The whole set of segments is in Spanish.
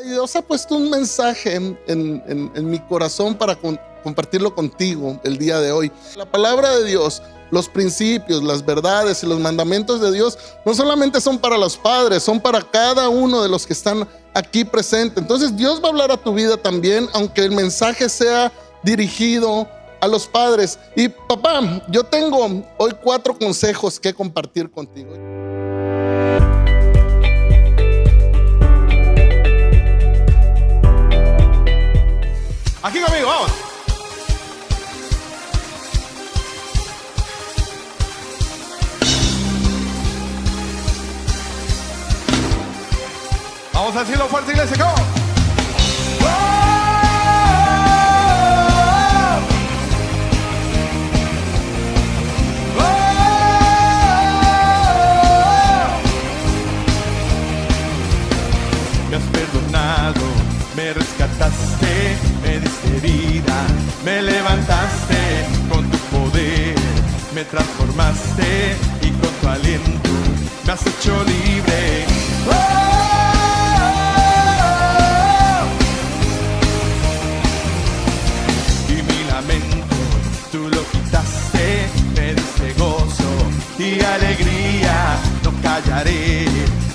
Dios ha puesto un mensaje en mi corazón para compartirlo contigo el día de hoy. La palabra de Dios, los principios, las verdades y los mandamientos de Dios no solamente son para los padres, son para cada uno de los que están aquí presentes. Entonces Dios va a hablar a tu vida también, aunque el mensaje sea dirigido a los padres. Y papá, yo tengo hoy 4 consejos que compartir contigo. Aquí conmigo, vamos. Vamos a decirlo fuerte, iglesia, ¿cómo? Me has perdonado, me rescataste, me diste vida, me levantaste con tu poder, me transformaste y con tu aliento me has hecho libre. Y mi lamento tú lo quitaste, me diste gozo y alegría, no callaré,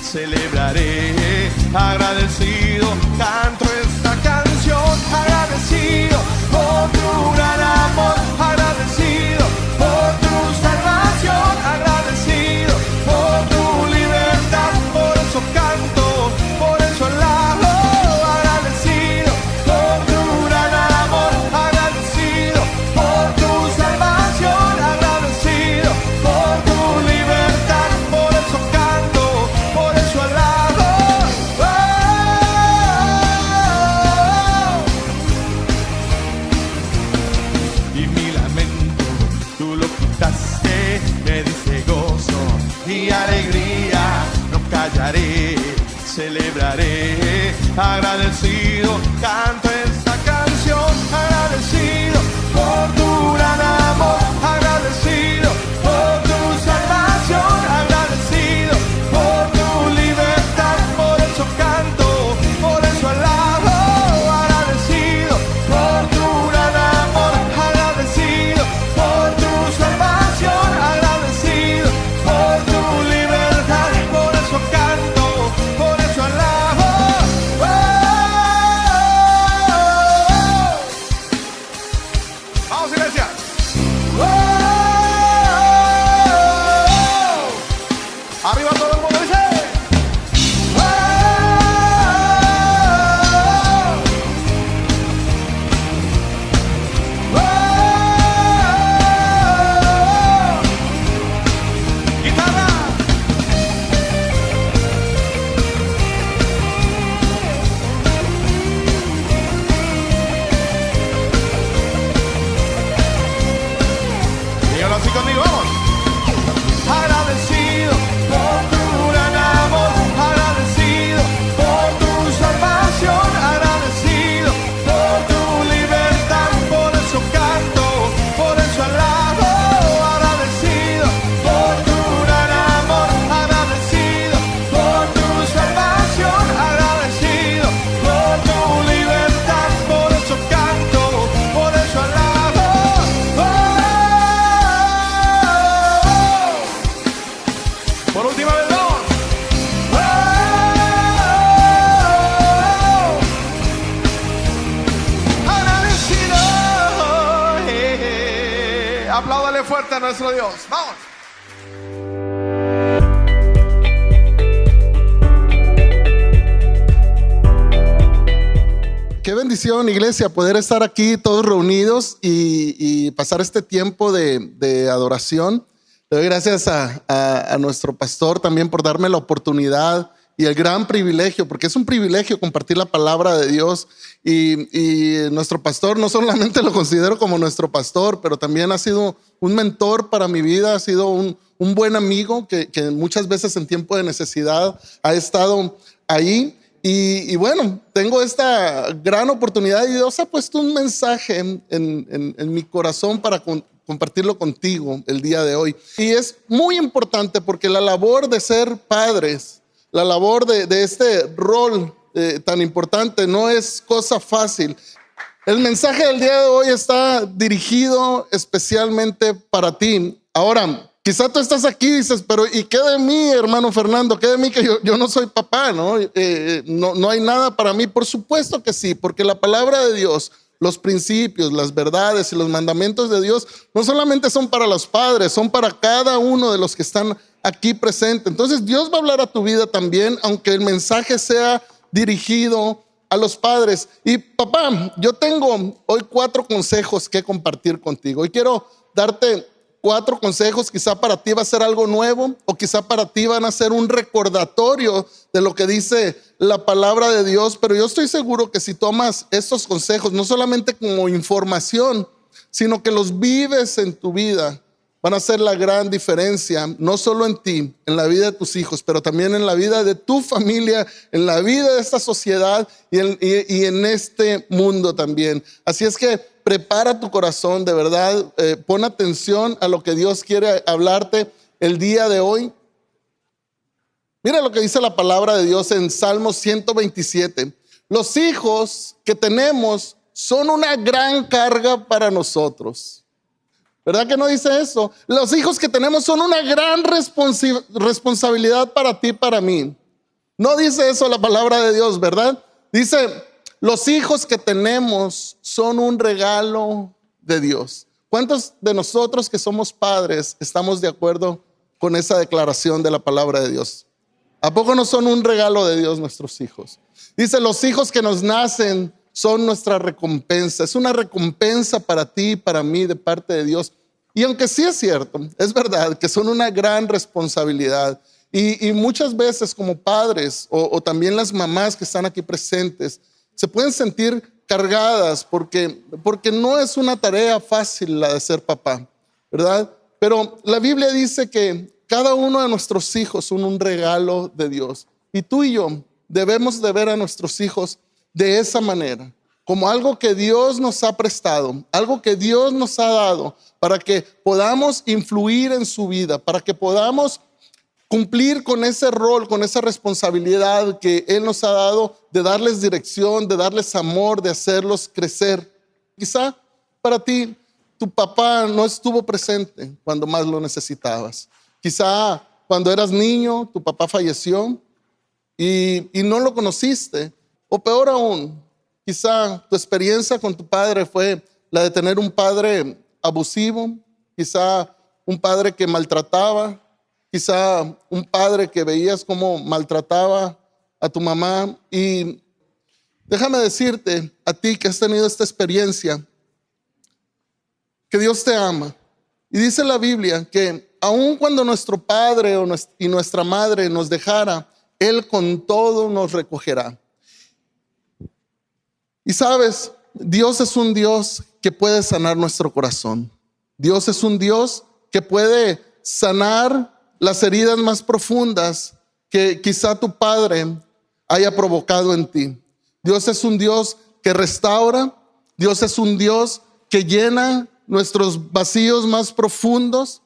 celebraré, agradecido, canto esta canción, agradecido por tu gran amor, agradecido por tu salvación, agradecido por tu libertad, por eso canto, por eso alabo, agradecido por tu gran amor, agradecido por tu salvación, agradecido por tu libertad, por eso canto, por eso alabo. Y mi lamento tú lo quitaste, me diste gozo y alegría, no callaré, celebraré, agradecido, canto esta canción, agradecido por tu gran amor, agradecido por tu salvación, agradecido por tu libertad, por eso canto, por eso alabo, agradecido por tu gran amor, agradecido por tu salvación, agradecido por tu libertad, por eso canto, por eso alabo. Vamos, iglesia. Arriba todo el mundo dice. Guitarra. Dígalo así conmigo, vamos. Agradecido por tu gran amor, agradecido por tu salvación, agradecido por tu libertad, por eso canto, por eso alabo, agradecido por tu gran amor, agradecido por tu salvación, agradecido por tu libertad, por eso canto, por eso alabo. Por última vez, vamos. Agradecido. Apláudale fuerte a nuestro Dios. Vamos. Qué bendición, iglesia, poder estar aquí todos reunidos y pasar este tiempo de adoración. Le doy gracias a nuestro pastor también por darme la oportunidad y el gran privilegio, porque es un privilegio compartir la palabra de Dios. Y nuestro pastor no solamente lo considero como nuestro pastor, pero también ha sido un mentor para mi vida, ha sido un buen amigo que muchas veces en tiempo de necesidad ha estado ahí. Y bueno, tengo esta gran oportunidad y Dios ha puesto un mensaje en mi corazón para compartirlo contigo el día de hoy. Y es muy importante porque la labor de ser padres, la labor de este rol tan importante, no es cosa fácil. El mensaje del día de hoy está dirigido especialmente para ti. Ahora, quizá tú estás aquí y dices, pero ¿y qué de mí, hermano Fernando? ¿Qué de mí que yo no soy papá, ¿no? No hay nada para mí. Por supuesto que sí, porque la palabra de Dios, los principios, las verdades y los mandamientos de Dios no solamente son para los padres, son para cada uno de los que están aquí presentes. Entonces Dios va a hablar a tu vida también, aunque el mensaje sea dirigido a los padres. Y papá, yo tengo hoy 4 consejos que compartir contigo. Hoy quiero darte 4 consejos. Quizá para ti va a ser algo nuevo, o quizá para ti van a ser un recordatorio de lo que dice la palabra de Dios. Pero yo estoy seguro que si tomas estos consejos, no solamente como información, sino que los vives en tu vida, van a hacer la gran diferencia, no solo en ti, en la vida de tus hijos, pero también en la vida de tu familia, en la vida de esta sociedad y en este mundo también. Así es que prepara tu corazón, de verdad, pon atención a lo que Dios quiere hablarte el día de hoy. Mira lo que dice la palabra de Dios en Salmo 127. Los hijos que tenemos son una gran carga para nosotros. ¿Verdad que no dice eso? Los hijos que tenemos son una gran responsabilidad para ti y para mí. No dice eso la palabra de Dios, ¿verdad? Dice, los hijos que tenemos son un regalo de Dios. ¿Cuántos de nosotros que somos padres estamos de acuerdo con esa declaración de la palabra de Dios? ¿A poco no son un regalo de Dios nuestros hijos? Dice, los hijos que nos nacen son nuestra recompensa. Es una recompensa para ti y para mí de parte de Dios. Y aunque sí es cierto, es verdad que son una gran responsabilidad. Y muchas veces como padres o también las mamás que están aquí presentes se pueden sentir cargadas porque no es una tarea fácil la de ser papá, ¿verdad? Pero la Biblia dice que cada uno de nuestros hijos son un regalo de Dios. Y tú y yo debemos de ver a nuestros hijos de esa manera, como algo que Dios nos ha prestado, algo que Dios nos ha dado para que podamos influir en su vida, para que podamos cumplir con ese rol, con esa responsabilidad que Él nos ha dado de darles dirección, de darles amor, de hacerlos crecer. Quizá para ti tu papá no estuvo presente cuando más lo necesitabas. Quizá cuando eras niño tu papá falleció y no lo conociste. O peor aún, quizá tu experiencia con tu padre fue la de tener un padre abusivo, quizá un padre que maltrataba, quizá un padre que veías cómo maltrataba a tu mamá. Y déjame decirte a ti que has tenido esta experiencia, que Dios te ama. Y dice la Biblia que aun cuando nuestro padre y nuestra madre nos dejara, Él con todo nos recogerá. Y sabes, Dios es un Dios que puede sanar nuestro corazón. Dios es un Dios que puede sanar las heridas más profundas que quizá tu padre haya provocado en ti. Dios es un Dios que restaura. Dios es un Dios que llena nuestros vacíos más profundos.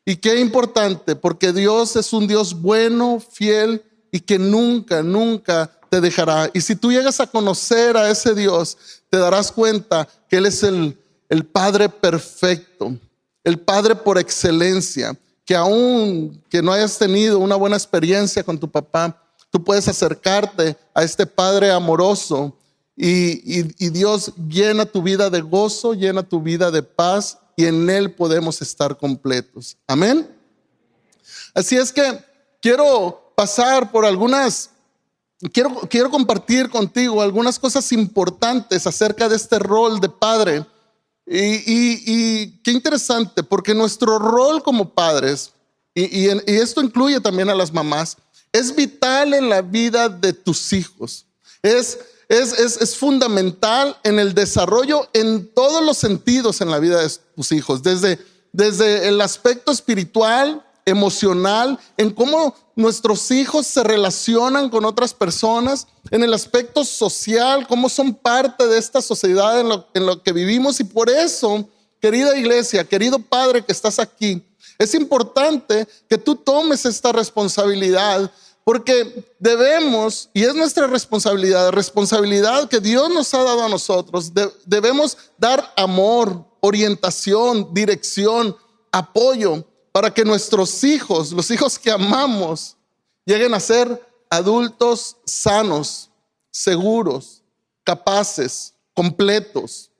Y qué importante, porque Dios es un Dios bueno, fiel y que nunca, nunca te dejará. Y si tú llegas a conocer a ese Dios, te darás cuenta que Él es el Padre perfecto, el Padre por excelencia, que aun que no hayas tenido una buena experiencia con tu papá, tú puedes acercarte a este Padre amoroso y Dios llena tu vida de gozo, llena tu vida de paz y en Él podemos estar completos. Amén. Así es que quiero pasar por quiero compartir contigo algunas cosas importantes acerca de este rol de padre. Y qué interesante, porque nuestro rol como padres, y esto incluye también a las mamás, es vital en la vida de tus hijos. Es fundamental en el desarrollo en todos los sentidos en la vida de tus hijos, desde el aspecto espiritual, emocional, en cómo nuestros hijos se relacionan con otras personas, en el aspecto social, cómo son parte de esta sociedad en lo que vivimos. Y por eso, querida iglesia, querido padre que estás aquí, es importante que tú tomes esta responsabilidad, Porque debemos, y es nuestra responsabilidad que Dios nos ha dado a nosotros, debemos dar amor, orientación, dirección, apoyo, para que nuestros hijos, los hijos que amamos, lleguen a ser adultos sanos, seguros, capaces, completos,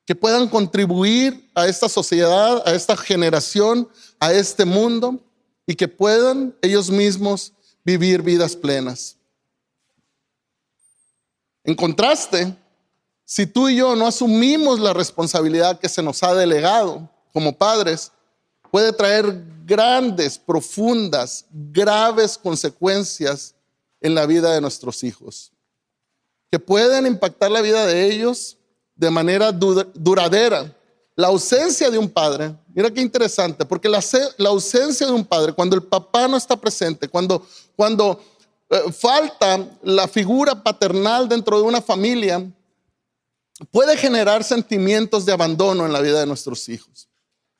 que puedan contribuir a esta sociedad, a esta generación, a este mundo, y que puedan ellos mismos vivir vidas plenas. En contraste, si tú y yo no asumimos la responsabilidad que se nos ha delegado como padres, puede traer grandes, profundas, graves consecuencias en la vida de nuestros hijos, que pueden impactar la vida de ellos de manera duradera. La ausencia de un padre, mira qué interesante, porque la ausencia de un padre, cuando el papá no está presente, cuando falta la figura paternal dentro de una familia, puede generar sentimientos de abandono en la vida de nuestros hijos.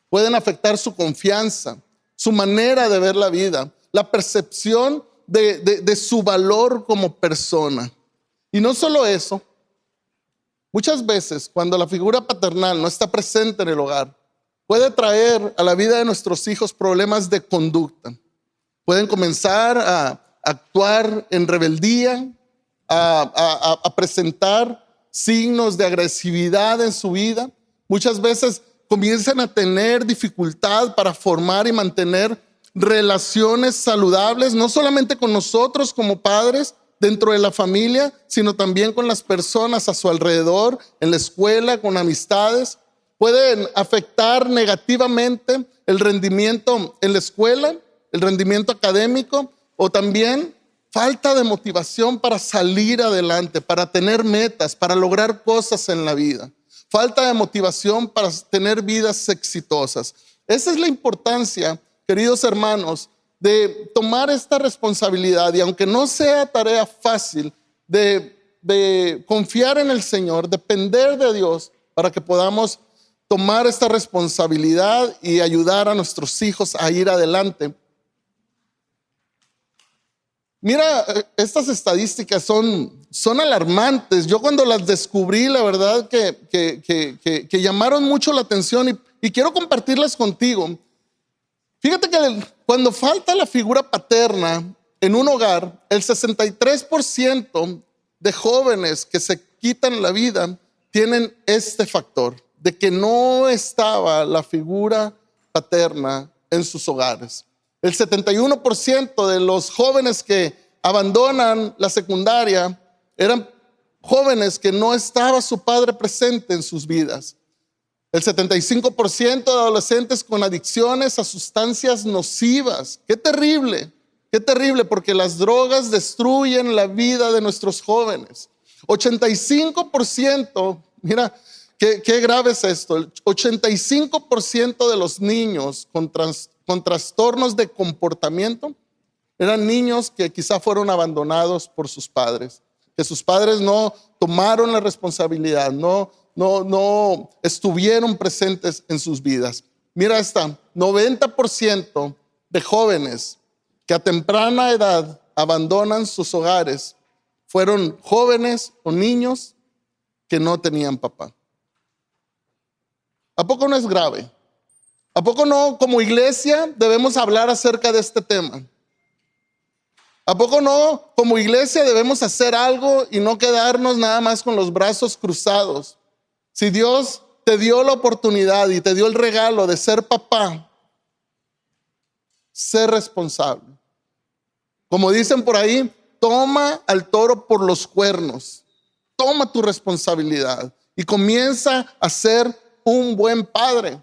Pueden afectar su confianza, su manera de ver la vida, la percepción de su valor como persona. Y no solo eso, muchas veces cuando la figura paternal no está presente en el hogar, puede traer a la vida de nuestros hijos problemas de conducta. Pueden comenzar a actuar en rebeldía, a presentar signos de agresividad en su vida. Muchas veces comienzan a tener dificultad para formar y mantener relaciones saludables, no solamente con nosotros como padres dentro de la familia, sino también con las personas a su alrededor, en la escuela, con amistades. Pueden afectar negativamente el rendimiento en la escuela, el rendimiento académico, o también falta de motivación para salir adelante, para tener metas, para lograr cosas en la vida. Falta de motivación para tener vidas exitosas. Esa es la importancia, queridos hermanos, de tomar esta responsabilidad, y aunque no sea tarea fácil, de confiar en el Señor, depender de Dios para que podamos tomar esta responsabilidad y ayudar a nuestros hijos a ir adelante. Mira, estas estadísticas son alarmantes. Yo cuando las descubrí, la verdad que llamaron mucho la atención, y quiero compartirlas contigo. Fíjate que cuando falta la figura paterna en un hogar, el 63% de jóvenes que se quitan la vida tienen este factor, de que no estaba la figura paterna en sus hogares. El 71% de los jóvenes que abandonan la secundaria eran jóvenes que no estaba su padre presente en sus vidas. El 75% de adolescentes con adicciones a sustancias nocivas. Qué terrible, porque las drogas destruyen la vida de nuestros jóvenes. 85%, mira, qué grave es esto. El 85% de los niños con trastornos de comportamiento eran niños que quizá fueron abandonados por sus padres, que sus padres no tomaron la responsabilidad, no estuvieron presentes en sus vidas. Mira esta, 90% de jóvenes que a temprana edad abandonan sus hogares fueron jóvenes o niños que no tenían papá. ¿A poco no es grave? ¿A poco no, como iglesia, debemos hablar acerca de este tema? ¿A poco no, como iglesia, debemos hacer algo y no quedarnos nada más con los brazos cruzados? Si Dios te dio la oportunidad y te dio el regalo de ser papá, sé responsable. Como dicen por ahí, toma al toro por los cuernos. Toma tu responsabilidad y comienza a ser un buen padre.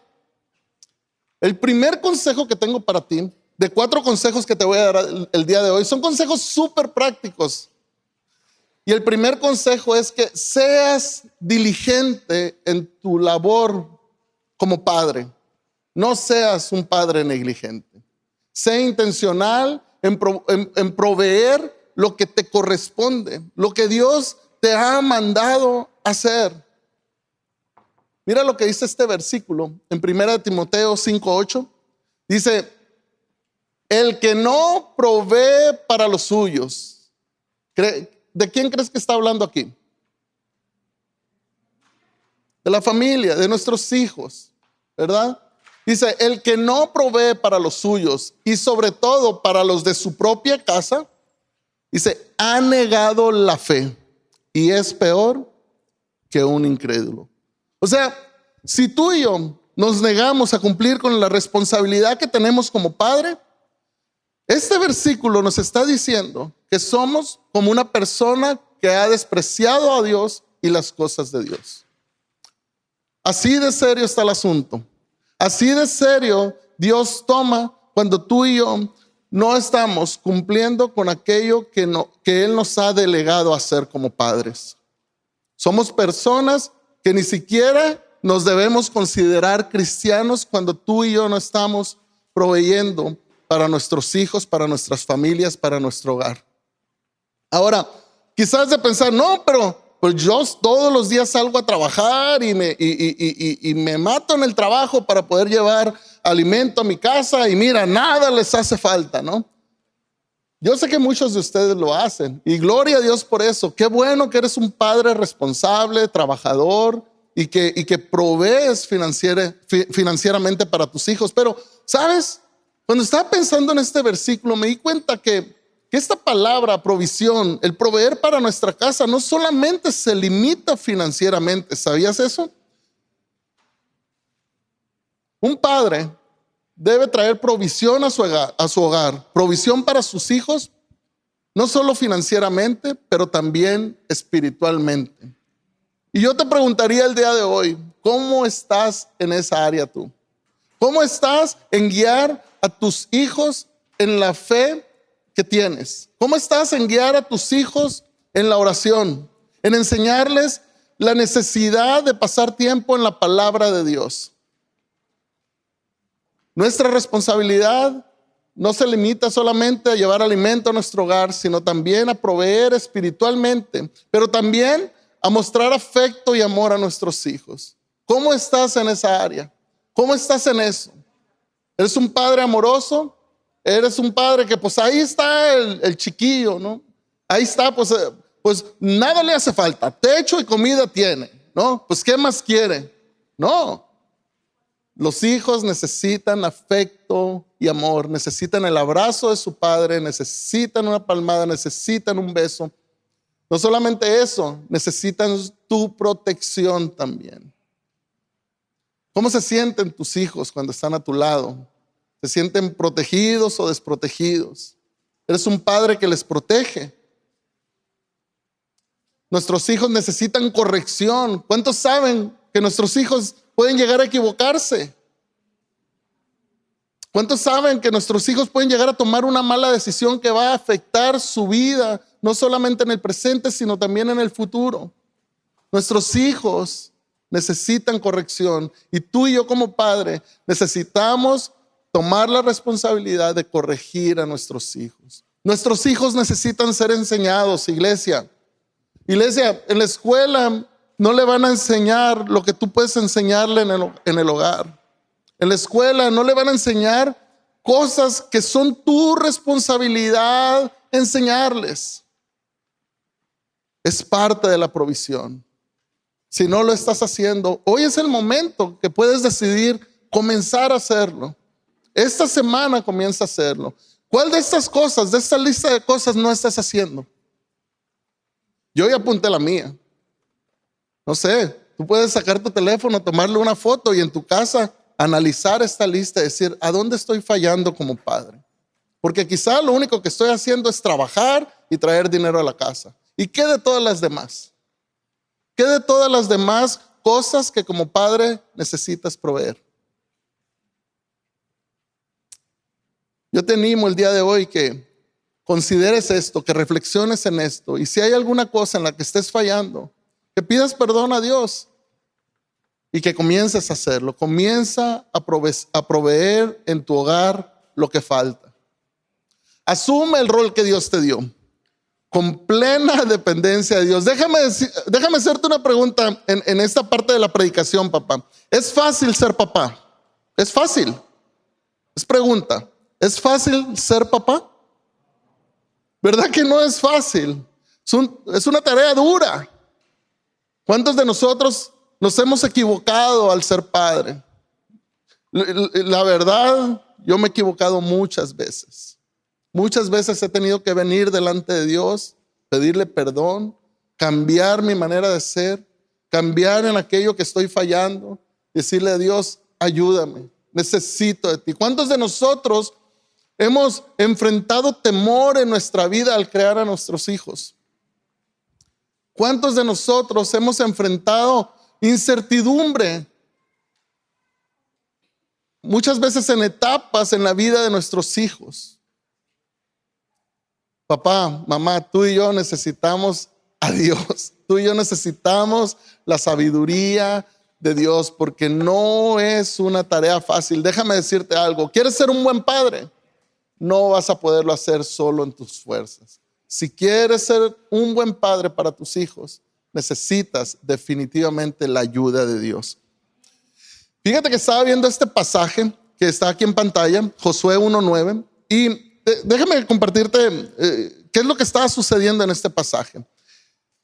El primer consejo que tengo para ti, de 4 consejos que te voy a dar el día de hoy, son consejos súper prácticos. Y el primer consejo es que seas diligente en tu labor como padre. No seas un padre negligente. Sé intencional en proveer lo que te corresponde, lo que Dios te ha mandado hacer. Mira lo que dice este versículo en 1 Timoteo 5:8. Dice: el que no provee para los suyos. ¿De quién crees que está hablando aquí? De la familia, de nuestros hijos, ¿verdad? Dice, el que no provee para los suyos y sobre todo para los de su propia casa, dice, ha negado la fe y es peor que un incrédulo. O sea, si tú y yo nos negamos a cumplir con la responsabilidad que tenemos como padre, este versículo nos está diciendo que somos como una persona que ha despreciado a Dios y las cosas de Dios. Así de serio está el asunto. Así de serio Dios toma cuando tú y yo no estamos cumpliendo con aquello que Él nos ha delegado a hacer como padres. Somos personas que ni siquiera nos debemos considerar cristianos cuando tú y yo no estamos proveyendo para nuestros hijos, para nuestras familias, para nuestro hogar. Ahora, quizás de pensar, no, pero pues yo todos los días salgo a trabajar y me mato en el trabajo para poder llevar alimento a mi casa y mira, nada les hace falta, ¿no? Yo sé que muchos de ustedes lo hacen y gloria a Dios por eso. Qué bueno que eres un padre responsable, trabajador y que provees financieramente para tus hijos. Pero, ¿sabes? Cuando estaba pensando en este versículo me di cuenta que esta palabra provisión, el proveer para nuestra casa, no solamente se limita financieramente. ¿Sabías eso? Un padre debe traer provisión a su hogar, provisión para sus hijos, no solo financieramente, pero también espiritualmente. Y yo te preguntaría el día de hoy, ¿cómo estás en esa área tú? ¿Cómo estás en guiar a tus hijos en la fe que tienes? ¿Cómo estás en guiar a tus hijos en la oración? En enseñarles la necesidad de pasar tiempo en la palabra de Dios. Nuestra responsabilidad no se limita solamente a llevar alimento a nuestro hogar, sino también a proveer espiritualmente, pero también a mostrar afecto y amor a nuestros hijos. ¿Cómo estás en esa área? ¿Cómo estás en eso? ¿Eres un padre amoroso? ¿Eres un padre que pues ahí está el chiquillo, ¿no? Ahí está, pues nada le hace falta, techo y comida tiene, ¿no? Pues ¿qué más quiere? No. Los hijos necesitan afecto y amor, necesitan el abrazo de su padre, necesitan una palmada, necesitan un beso. No solamente eso, necesitan tu protección también. ¿Cómo se sienten tus hijos cuando están a tu lado? ¿Se sienten protegidos o desprotegidos? ¿Eres un padre que les protege? Nuestros hijos necesitan corrección. ¿Cuántos saben que nuestros hijos pueden llegar a equivocarse? ¿Cuántos saben que nuestros hijos pueden llegar a tomar una mala decisión que va a afectar su vida, no solamente en el presente, sino también en el futuro? Nuestros hijos necesitan corrección y tú y yo como padre necesitamos tomar la responsabilidad de corregir a nuestros hijos. Nuestros hijos necesitan ser enseñados, iglesia. Iglesia, en la escuela no le van a enseñar lo que tú puedes enseñarle en el hogar. En la escuela no le van a enseñar cosas que son tu responsabilidad enseñarles. Es parte de la provisión. Si no lo estás haciendo, hoy es el momento que puedes decidir comenzar a hacerlo. Esta semana comienza a hacerlo. ¿Cuál de estas cosas, de esta lista de cosas no estás haciendo? Yo ya apunté la mía. No sé, tú puedes sacar tu teléfono, tomarle una foto y en tu casa analizar esta lista y decir, ¿a dónde estoy fallando como padre? Porque quizá lo único que estoy haciendo es trabajar y traer dinero a la casa. ¿Y qué de todas las demás? ¿Qué de todas las demás cosas que como padre necesitas proveer? Yo te animo el día de hoy que consideres esto, que reflexiones en esto. Y si hay alguna cosa en la que estés fallando, que pidas perdón a Dios y que comiences a hacerlo. Comienza a proveer en tu hogar lo que falta. Asume el rol que Dios te dio con plena dependencia de Dios. Déjame hacerte una pregunta en esta parte de la predicación, papá. ¿Es fácil ser papá? ¿Es fácil? Es pregunta. ¿Es fácil ser papá? ¿Verdad que no es fácil? Es una tarea dura. ¿Cuántos de nosotros nos hemos equivocado al ser padre? La verdad, yo me he equivocado muchas veces. Muchas veces he tenido que venir delante de Dios, pedirle perdón, cambiar mi manera de ser, cambiar en aquello que estoy fallando, decirle a Dios, ayúdame, necesito de ti. ¿Cuántos de nosotros hemos enfrentado temor en nuestra vida al crear a nuestros hijos? ¿Cuántos de nosotros hemos enfrentado incertidumbre? Muchas veces en etapas en la vida de nuestros hijos. Papá, mamá, tú y yo necesitamos a Dios. Tú y yo necesitamos la sabiduría de Dios porque no es una tarea fácil. Déjame decirte algo. ¿Quieres ser un buen padre? No vas a poderlo hacer solo en tus fuerzas. Si quieres ser un buen padre para tus hijos, necesitas definitivamente la ayuda de Dios. Fíjate que estaba viendo este pasaje que está aquí en pantalla, Josué 1:9, y déjame compartirte qué es lo que estaba sucediendo en este pasaje.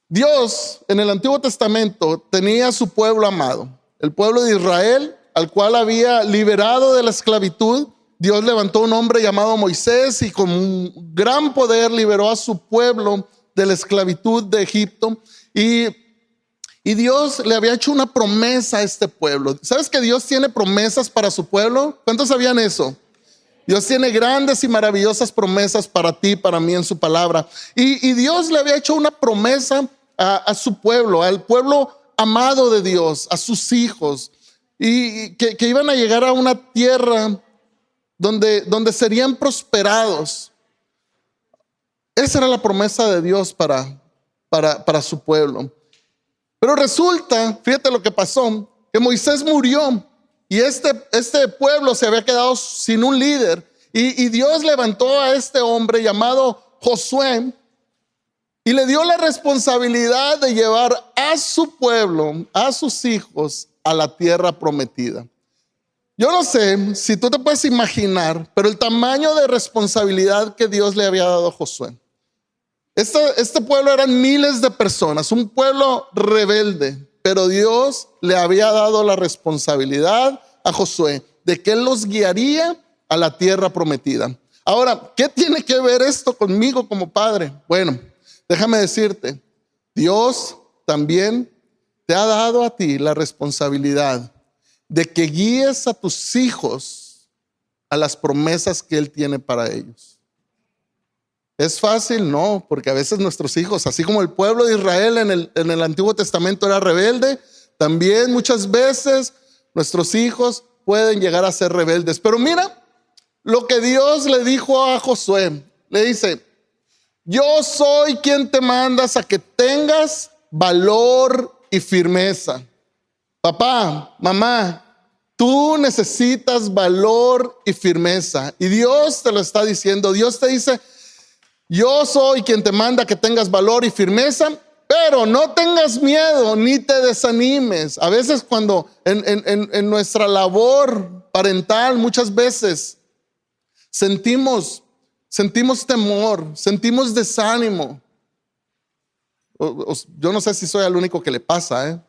Dios en el Antiguo Testamento tenía a su pueblo amado, el pueblo de Israel, al cual había liberado de la esclavitud. Dios levantó un hombre llamado Moisés y con un gran poder liberó a su pueblo de la esclavitud de Egipto. Y Dios le había hecho una promesa a este pueblo. ¿Sabes que Dios tiene promesas para su pueblo? ¿Cuántos sabían eso? Dios tiene grandes y maravillosas promesas para ti, para mí en su palabra. Y Dios le había hecho una promesa a su pueblo, al pueblo amado de Dios, a sus hijos, y que iban a llegar a una tierra donde serían prosperados. Esa era la promesa de Dios para su pueblo. Pero resulta, fíjate lo que pasó, que Moisés murió y este pueblo se había quedado sin un líder. Y Dios levantó a este hombre llamado Josué y le dio la responsabilidad de llevar a su pueblo, a sus hijos, a la tierra prometida. Yo no sé si tú te puedes imaginar, pero el tamaño de responsabilidad que Dios le había dado a Josué. Este pueblo eran miles de personas, un pueblo rebelde, pero Dios le había dado la responsabilidad a Josué de que él los guiaría a la tierra prometida. Ahora, ¿qué tiene que ver esto conmigo como padre? Bueno, déjame decirte, Dios también te ha dado a ti la responsabilidad de que guíes a tus hijos a las promesas que Él tiene para ellos. ¿Es fácil? No, porque a veces nuestros hijos, así como el pueblo de Israel en el Antiguo Testamento era rebelde, también muchas veces nuestros hijos pueden llegar a ser rebeldes. Pero mira lo que Dios le dijo a Josué. Le dice, yo soy quien te mandas a que tengas valor y firmeza. Papá, mamá, tú necesitas valor y firmeza. Y Dios te lo está diciendo. Dios te dice, yo soy quien te manda que tengas valor y firmeza, pero no tengas miedo ni te desanimes. A veces cuando en nuestra labor parental muchas veces sentimos temor, sentimos desánimo. Yo no sé si soy el único que le pasa,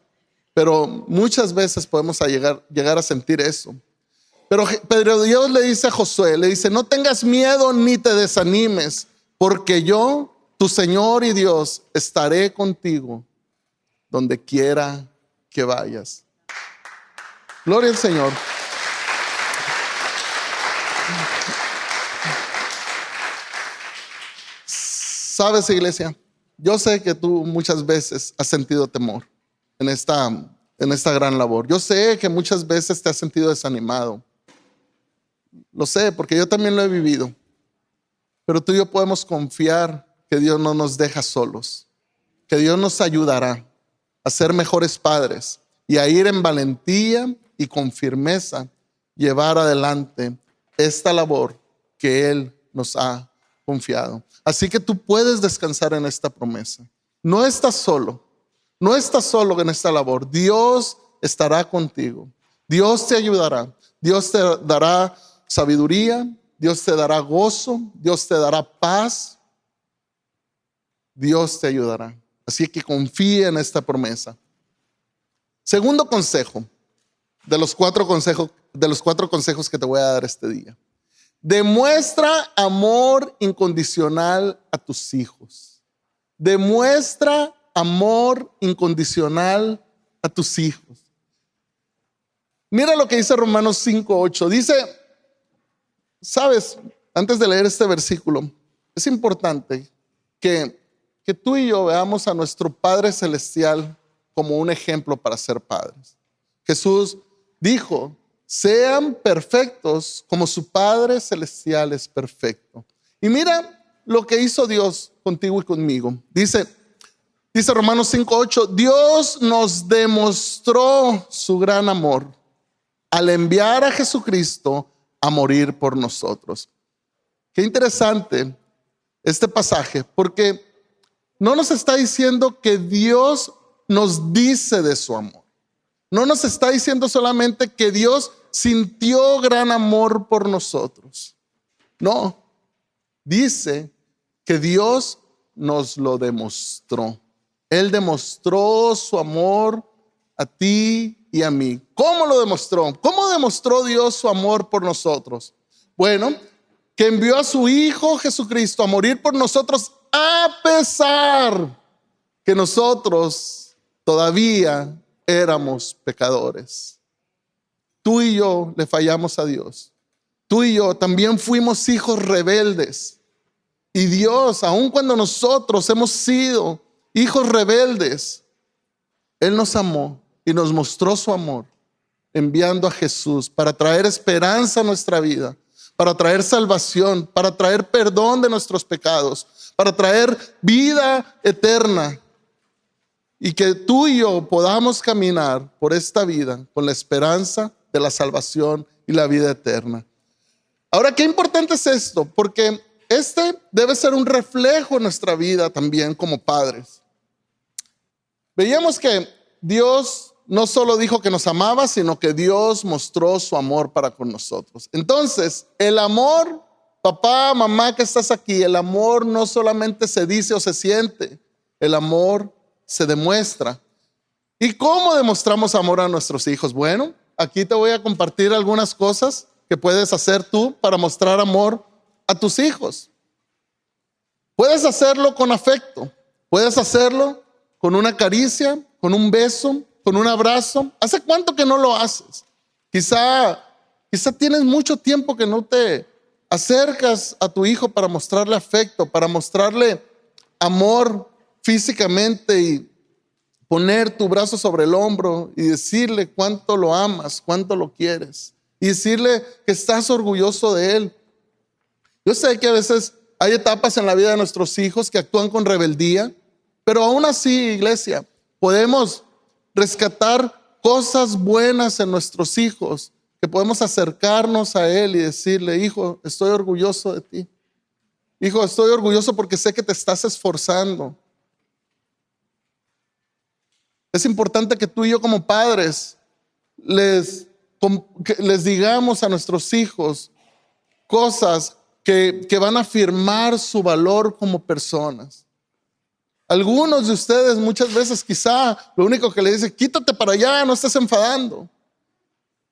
pero muchas veces podemos llegar a sentir eso. Pero Dios le dice a Josué, le dice, no tengas miedo ni te desanimes, porque yo, tu Señor y Dios, estaré contigo donde quiera que vayas. Gloria al Señor. Sabes, iglesia, yo sé que tú muchas veces has sentido temor en esta gran labor. Yo sé que muchas veces te has sentido desanimado. Lo sé, porque yo también lo he vivido. Pero tú y yo podemos confiar que Dios no nos deja solos, que Dios nos ayudará a ser mejores padres y a ir en valentía y con firmeza llevar adelante esta labor que Él nos ha confiado. Así que tú puedes descansar en esta promesa. No estás solo, no estás solo en esta labor. Dios estará contigo, Dios te ayudará, Dios te dará sabiduría, Dios te dará gozo, Dios te dará paz, Dios te ayudará. Así que confía en esta promesa. Segundo consejo, de los cuatro consejos que te voy a dar este día. Demuestra amor incondicional a tus hijos. Demuestra amor incondicional a tus hijos. Mira lo que dice Romanos 5:8. Dice, sabes, antes de leer este versículo, es importante que tú y yo veamos a nuestro Padre Celestial como un ejemplo para ser padres. Jesús dijo, sean perfectos como su Padre Celestial es perfecto. Y mira lo que hizo Dios contigo y conmigo. Dice Romanos 5:8, Dios nos demostró su gran amor al enviar a Jesucristo a morir por nosotros. Qué interesante este pasaje, porque no nos está diciendo que Dios nos dice de su amor. No nos está diciendo solamente que Dios sintió gran amor por nosotros. No, dice que Dios nos lo demostró. Él demostró su amor a ti y a mí. ¿Cómo lo demostró? ¿Cómo demostró Dios su amor por nosotros? Bueno, que envió a su Hijo Jesucristo a morir por nosotros a pesar que nosotros todavía éramos pecadores. Tú y yo le fallamos a Dios. Tú y yo también fuimos hijos rebeldes. Y Dios, aun cuando nosotros hemos sido hijos rebeldes, Él nos amó y nos mostró su amor, enviando a Jesús para traer esperanza a nuestra vida, para traer salvación, para traer perdón de nuestros pecados, para traer vida eterna. Y que tú y yo podamos caminar por esta vida con la esperanza de la salvación y la vida eterna. Ahora, qué importante es esto, porque este debe ser un reflejo en nuestra vida también como padres. Veíamos que Dios no solo dijo que nos amaba, sino que Dios mostró su amor para con nosotros. Entonces, el amor, papá, mamá que estás aquí, el amor no solamente se dice o se siente, el amor se demuestra. ¿Y cómo demostramos amor a nuestros hijos? Bueno, aquí te voy a compartir algunas cosas que puedes hacer tú para mostrar amor a tus hijos. Puedes hacerlo con afecto, puedes hacerlo con una caricia, con un beso, con un abrazo. ¿Hace cuánto que no lo haces? Quizá tienes mucho tiempo que no te acercas a tu hijo para mostrarle afecto, para mostrarle amor físicamente y poner tu brazo sobre el hombro y decirle cuánto lo amas, cuánto lo quieres y decirle que estás orgulloso de él. Yo sé que a veces hay etapas en la vida de nuestros hijos que actúan con rebeldía, pero aún así, iglesia, podemos rescatar cosas buenas en nuestros hijos, que podemos acercarnos a él y decirle, hijo, estoy orgulloso de ti. Hijo, estoy orgulloso porque sé que te estás esforzando. Es importante que tú y yo como padres les digamos a nuestros hijos cosas que van a afirmar su valor como personas. Algunos de ustedes muchas veces quizá lo único que le dicen, quítate para allá, no estés enfadando.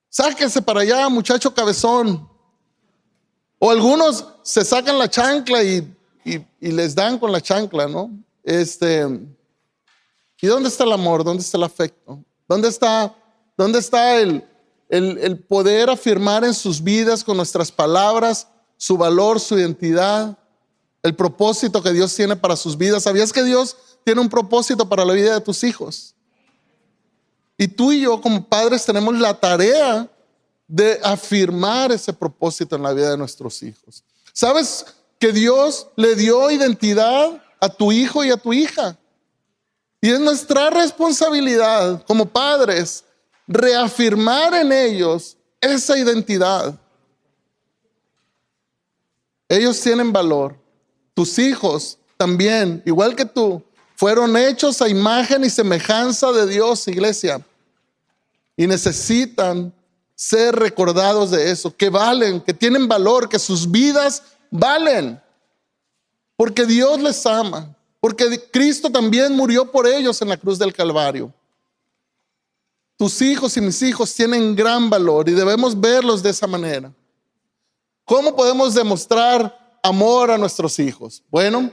Sáquese para allá, muchacho cabezón. O algunos se sacan la chancla y les dan con la chancla, ¿no? ¿Y dónde está el amor? ¿Dónde está el afecto? ¿Dónde está el poder afirmar en sus vidas con nuestras palabras su valor, su identidad, el propósito que Dios tiene para sus vidas? ¿Sabías que Dios tiene un propósito para la vida de tus hijos? Y tú y yo como padres tenemos la tarea de afirmar ese propósito en la vida de nuestros hijos. ¿Sabes que Dios le dio identidad a tu hijo y a tu hija? Y es nuestra responsabilidad como padres reafirmar en ellos esa identidad. Ellos tienen valor. Tus hijos también, igual que tú, fueron hechos a imagen y semejanza de Dios, iglesia. Y necesitan ser recordados de eso, que valen, que tienen valor, que sus vidas valen, porque Dios les ama, porque Cristo también murió por ellos en la cruz del Calvario. Tus hijos y mis hijos tienen gran valor y debemos verlos de esa manera. ¿Cómo podemos demostrar amor a nuestros hijos? Bueno,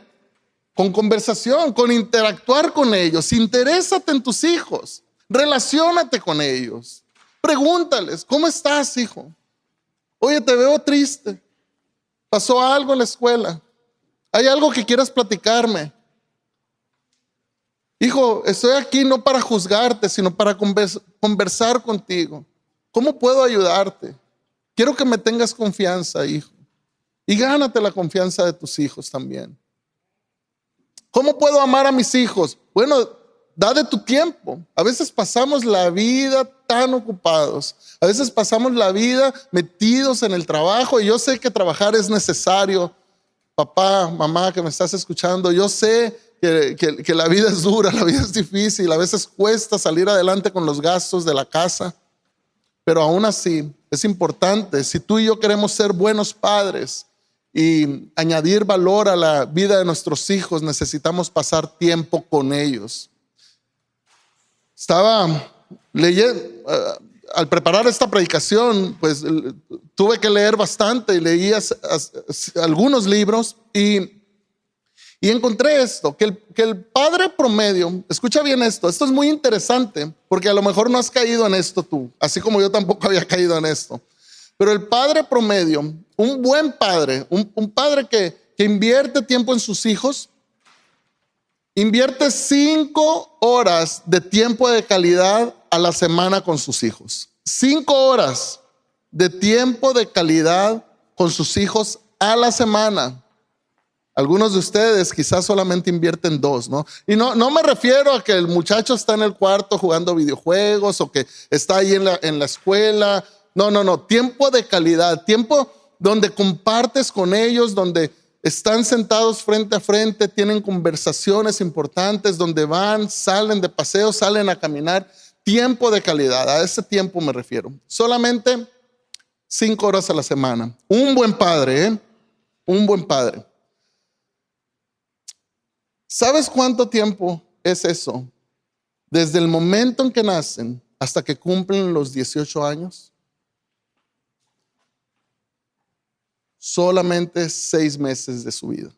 con conversación, con interactuar con ellos. Interésate en tus hijos, relaciónate con ellos. Pregúntales, ¿cómo estás, hijo? Oye, te veo triste. ¿Pasó algo en la escuela? ¿Hay algo que quieras platicarme? Hijo, estoy aquí no para juzgarte, sino para conversar contigo. ¿Cómo puedo ayudarte? Quiero que me tengas confianza, hijo. Y gánate la confianza de tus hijos también. ¿Cómo puedo amar a mis hijos? Bueno, da de tu tiempo. A veces pasamos la vida tan ocupados. A veces pasamos la vida metidos en el trabajo. Y yo sé que trabajar es necesario. Papá, mamá que me estás escuchando, yo sé que la vida es dura, la vida es difícil. A veces cuesta salir adelante con los gastos de la casa. Pero aún así es importante, si tú y yo queremos ser buenos padres y añadir valor a la vida de nuestros hijos, necesitamos pasar tiempo con ellos. Estaba leyendo, al preparar esta predicación, pues tuve que leer bastante y leí algunos libros y encontré esto, que el padre promedio, escucha bien esto es muy interesante, porque a lo mejor no has caído en esto tú, así como yo tampoco había caído en esto, pero el padre promedio, un buen padre, un padre que invierte tiempo en sus hijos, invierte 5 horas de tiempo de calidad a la semana con sus hijos. 5 horas de tiempo de calidad con sus hijos a la semana. Algunos de ustedes quizás solamente invierten 2, ¿no? Y no me refiero a que el muchacho está en el cuarto jugando videojuegos o que está ahí en la escuela. No. Tiempo de calidad, tiempo donde compartes con ellos, donde están sentados frente a frente, tienen conversaciones importantes, donde van, salen de paseo, salen a caminar. Tiempo de calidad, a ese tiempo me refiero. Solamente 5 horas a la semana. Un buen padre, ¿eh? Un buen padre. ¿Sabes cuánto tiempo es eso? Desde el momento en que nacen hasta que cumplen los 18 años. Solamente 6 meses de su vida.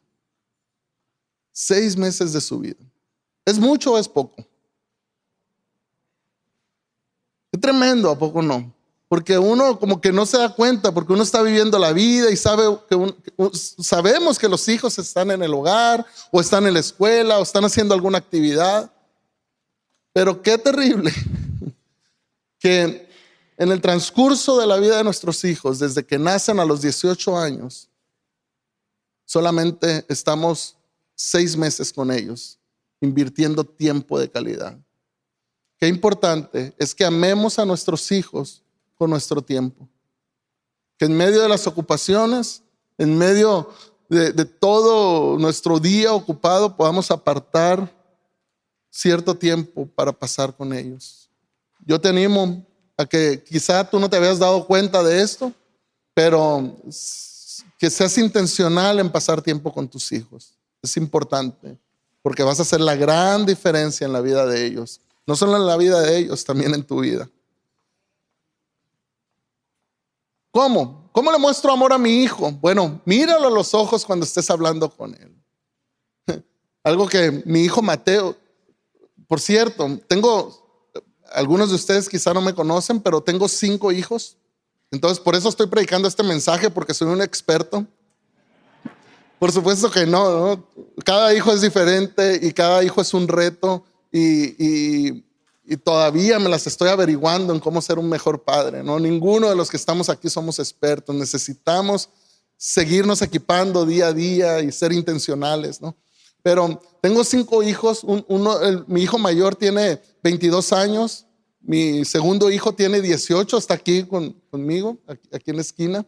6 meses de su vida. ¿Es mucho o es poco? Es tremendo, ¿a poco no? Porque uno como que no se da cuenta, porque uno está viviendo la vida y sabemos que los hijos están en el hogar o están en la escuela o están haciendo alguna actividad. Pero qué terrible que en el transcurso de la vida de nuestros hijos, desde que nacen a los 18 años, solamente estamos 6 meses con ellos, invirtiendo tiempo de calidad. Qué importante es que amemos a nuestros hijos con nuestro tiempo. Que en medio de las ocupaciones, en medio de todo nuestro día ocupado, podamos apartar cierto tiempo para pasar con ellos. Yo te animo a que quizá tú no te habías dado cuenta de esto, pero que seas intencional en pasar tiempo con tus hijos. Es importante, porque vas a hacer la gran diferencia en la vida de ellos. No solo en la vida de ellos, también en tu vida. ¿Cómo? ¿Cómo le muestro amor a mi hijo? Bueno, míralo a los ojos cuando estés hablando con él. Algo que mi hijo Mateo, por cierto, algunos de ustedes quizá no me conocen, pero tengo 5 hijos. Entonces, por eso estoy predicando este mensaje, porque soy un experto. Por supuesto que no. Cada hijo es diferente y cada hijo es un reto y todavía me las estoy averiguando en cómo ser un mejor padre, ¿no? Ninguno de los que estamos aquí somos expertos. Necesitamos seguirnos equipando día a día y ser intencionales, ¿no? Pero tengo 5 hijos. Mi hijo mayor tiene 22 años. Mi segundo hijo tiene 18, está aquí conmigo, aquí en la esquina.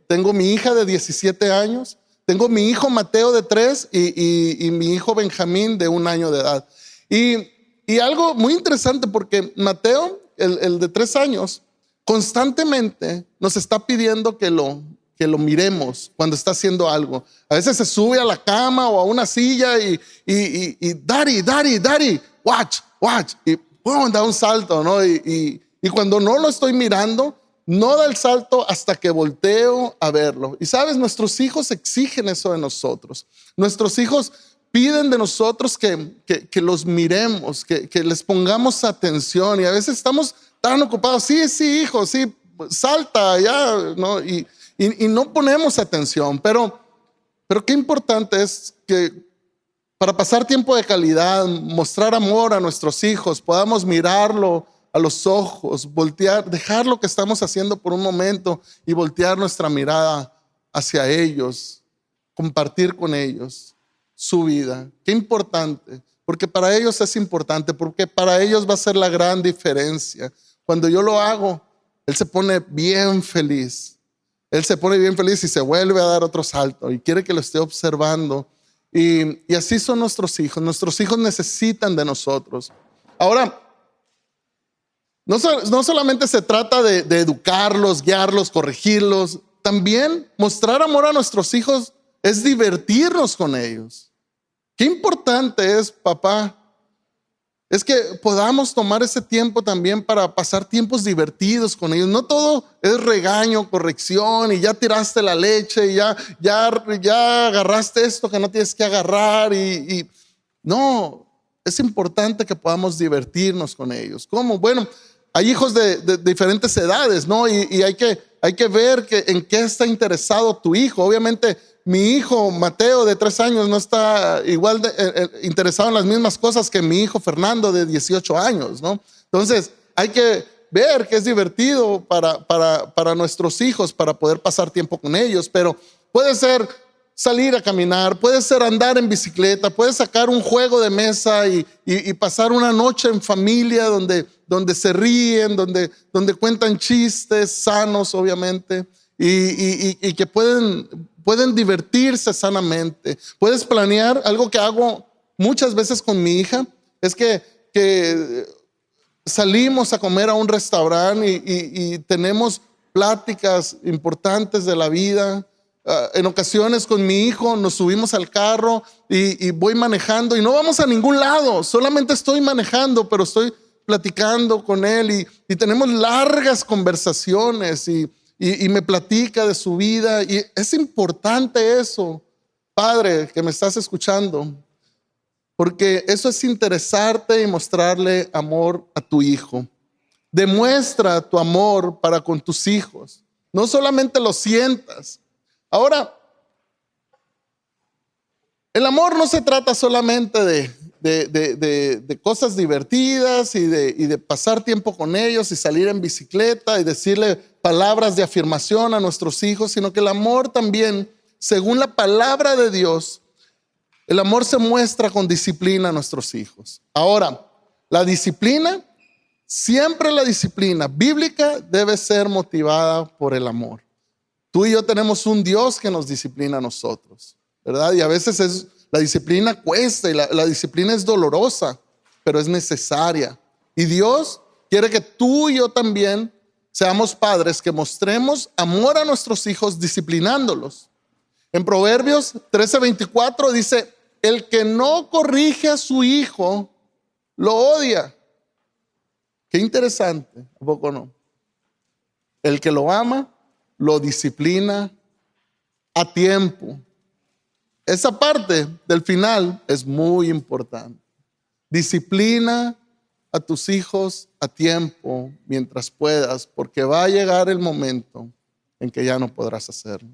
Tengo mi hija de 17 años. Tengo mi hijo Mateo de 3 y mi hijo Benjamín de 1 año de edad. Y algo muy interesante, porque Mateo, el de 3 años, constantemente nos está pidiendo que lo miremos cuando está haciendo algo. A veces se sube a la cama o a una silla y daddy, watch, y ¡pum!, da un salto, ¿no? Y cuando no lo estoy mirando, no da el salto hasta que volteo a verlo. Y sabes, nuestros hijos exigen eso de nosotros. Nuestros hijos piden de nosotros que los miremos, que les pongamos atención. Y a veces estamos tan ocupados, sí, hijo, sí, salta, ya, ¿no? Y no ponemos atención. Pero qué importante es que para pasar tiempo de calidad, mostrar amor a nuestros hijos, podamos mirarlo a los ojos, voltear, dejar lo que estamos haciendo por un momento y voltear nuestra mirada hacia ellos, compartir con ellos su vida. Qué importante, porque para ellos es importante, porque para ellos va a ser la gran diferencia. Cuando yo lo hago, él se pone bien feliz. Él se pone bien feliz y se vuelve a dar otro salto y quiere que lo esté observando. Y así son nuestros hijos. Nuestros hijos necesitan de nosotros. Ahora, no solamente se trata de educarlos, guiarlos, corregirlos. También mostrar amor a nuestros hijos es divertirnos con ellos. Qué importante es, papá, es que podamos tomar ese tiempo también para pasar tiempos divertidos con ellos. No todo es regaño, corrección y ya tiraste la leche y ya agarraste esto que no tienes que agarrar. No, es importante que podamos divertirnos con ellos. ¿Cómo? Bueno, hay hijos de diferentes edades, ¿no? Y hay que ver en qué está interesado tu hijo. Obviamente, mi hijo Mateo de 3 años no está igual interesado en las mismas cosas que mi hijo Fernando de 18 años, ¿no? Entonces, hay que ver que es divertido para nuestros hijos, para poder pasar tiempo con ellos. Pero puede ser salir a caminar, puede ser andar en bicicleta, puede sacar un juego de mesa y pasar una noche en familia donde se ríen, donde cuentan chistes sanos, obviamente, y que pueden divertirse sanamente. Puedes planear algo que hago muchas veces con mi hija, es que salimos a comer a un restaurante y tenemos pláticas importantes de la vida. En ocasiones con mi hijo nos subimos al carro y voy manejando y no vamos a ningún lado, solamente estoy manejando, pero estoy platicando con él y tenemos largas conversaciones y me platica de su vida. Y es importante eso, padre, que me estás escuchando, porque eso es interesarte y mostrarle amor a tu hijo. Demuestra tu amor para con tus hijos, no solamente lo sientas. Ahora, el amor no se trata solamente de cosas divertidas y de pasar tiempo con ellos y salir en bicicleta y decirle palabras de afirmación a nuestros hijos, sino que el amor también, según la palabra de Dios, el amor se muestra con disciplina a nuestros hijos. Ahora, siempre la disciplina bíblica debe ser motivada por el amor. Tú y yo tenemos un Dios que nos disciplina a nosotros, ¿verdad? Y a veces la disciplina cuesta y la disciplina es dolorosa, pero es necesaria. Y Dios quiere que tú y yo también seamos padres que mostremos amor a nuestros hijos disciplinándolos. En Proverbios 13:24 dice, el que no corrige a su hijo, lo odia. Qué interesante, ¿a poco no? El que lo ama, lo disciplina a tiempo. Esa parte del final es muy importante. Disciplina a tus hijos a tiempo mientras puedas, porque va a llegar el momento en que ya no podrás hacerlo.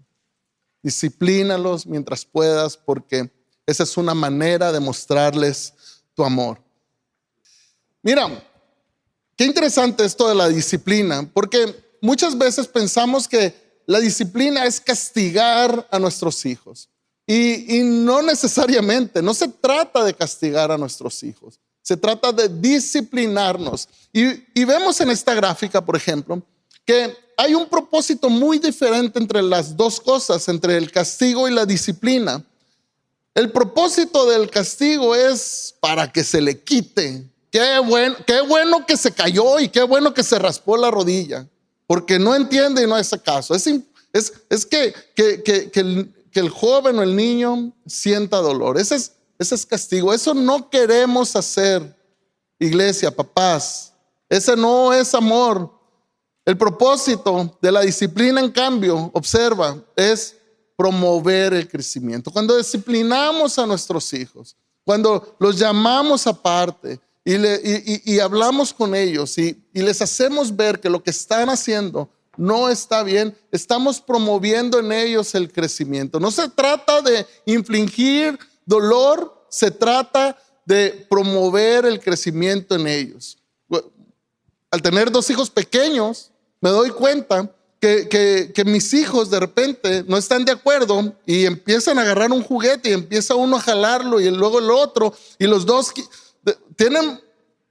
Disciplínalos mientras puedas, porque esa es una manera de mostrarles tu amor. Mira, qué interesante esto de la disciplina, porque muchas veces pensamos que la disciplina es castigar a nuestros hijos. Y no necesariamente, no se trata de castigar a nuestros hijos. Se trata de disciplinarnos. Y vemos en esta gráfica, por ejemplo, que hay un propósito muy diferente entre las dos cosas, entre el castigo y la disciplina. El propósito del castigo es para que se le quite. Qué bueno que se cayó y qué bueno que se raspó la rodilla. porque no entiende y no hace caso. Es que el joven o el niño sienta dolor. Ese es castigo. Eso no queremos hacer, iglesia, papás. Ese no es amor. El propósito de la disciplina, en cambio, observa, es promover el crecimiento. Cuando disciplinamos a nuestros hijos, cuando los llamamos aparte y hablamos con ellos y les hacemos ver que lo que están haciendo no está bien, estamos promoviendo en ellos el crecimiento. No se trata de infligir dolor, se trata de promover el crecimiento en ellos. Al tener 2 hijos pequeños, me doy cuenta que mis hijos de repente no están de acuerdo y empiezan a agarrar un juguete y empieza uno a jalarlo y luego el otro, y los dos tienen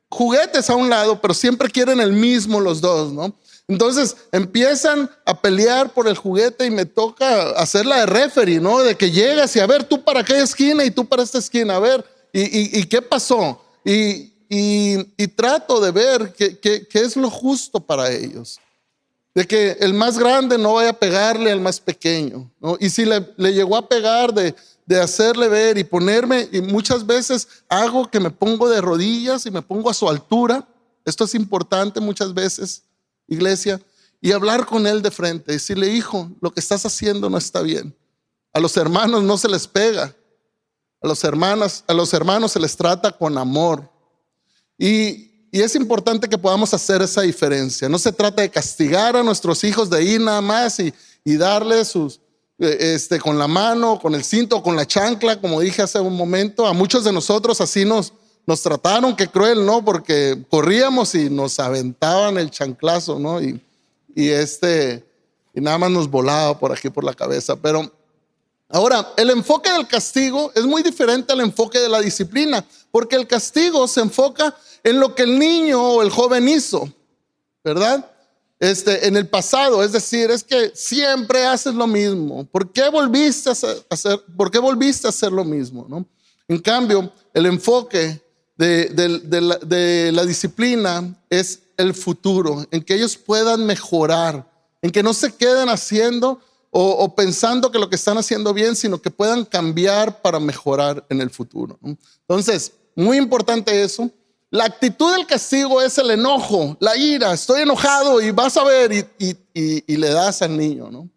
juguetes a un lado, pero siempre quieren el mismo los dos, ¿no? Entonces empiezan a pelear por el juguete y me toca hacer la de referee, ¿no? De que llegas y a ver, tú para aquella esquina y tú para esta esquina, a ver, ¿y qué pasó? Y trato de ver qué es lo justo para ellos. De que el más grande no vaya a pegarle al más pequeño, ¿no? Y si le llegó a pegar, de hacerle ver y ponerme, y muchas veces hago que me pongo de rodillas y me pongo a su altura. Esto es importante muchas veces, iglesia, y hablar con él de frente, decirle: hijo, lo que estás haciendo no está bien. A los hermanos no se les pega, a los hermanos se les trata con amor. Y es importante que podamos hacer esa diferencia. No se trata de castigar a nuestros hijos de ir nada más y darles sus con la mano, con el cinto, con la chancla, como dije hace un momento. A muchos de nosotros así nos trataron, qué cruel, ¿no? Porque corríamos y nos aventaban el chanclazo, ¿no? Y nada más nos volaba por aquí por la cabeza. Pero ahora, el enfoque del castigo es muy diferente al enfoque de la disciplina, porque el castigo se enfoca en lo que el niño o el joven hizo, ¿verdad? En el pasado, es decir, es que siempre haces lo mismo. ¿Por qué volviste a hacer lo mismo, ¿no? En cambio, el enfoque de la disciplina es el futuro, en que ellos puedan mejorar, en que no se queden haciendo o pensando que lo que están haciendo bien, sino que puedan cambiar para mejorar en el futuro, ¿no? Entonces, muy importante eso. La actitud del castigo es el enojo, la ira. Estoy enojado y vas a ver y le das al niño, ¿no?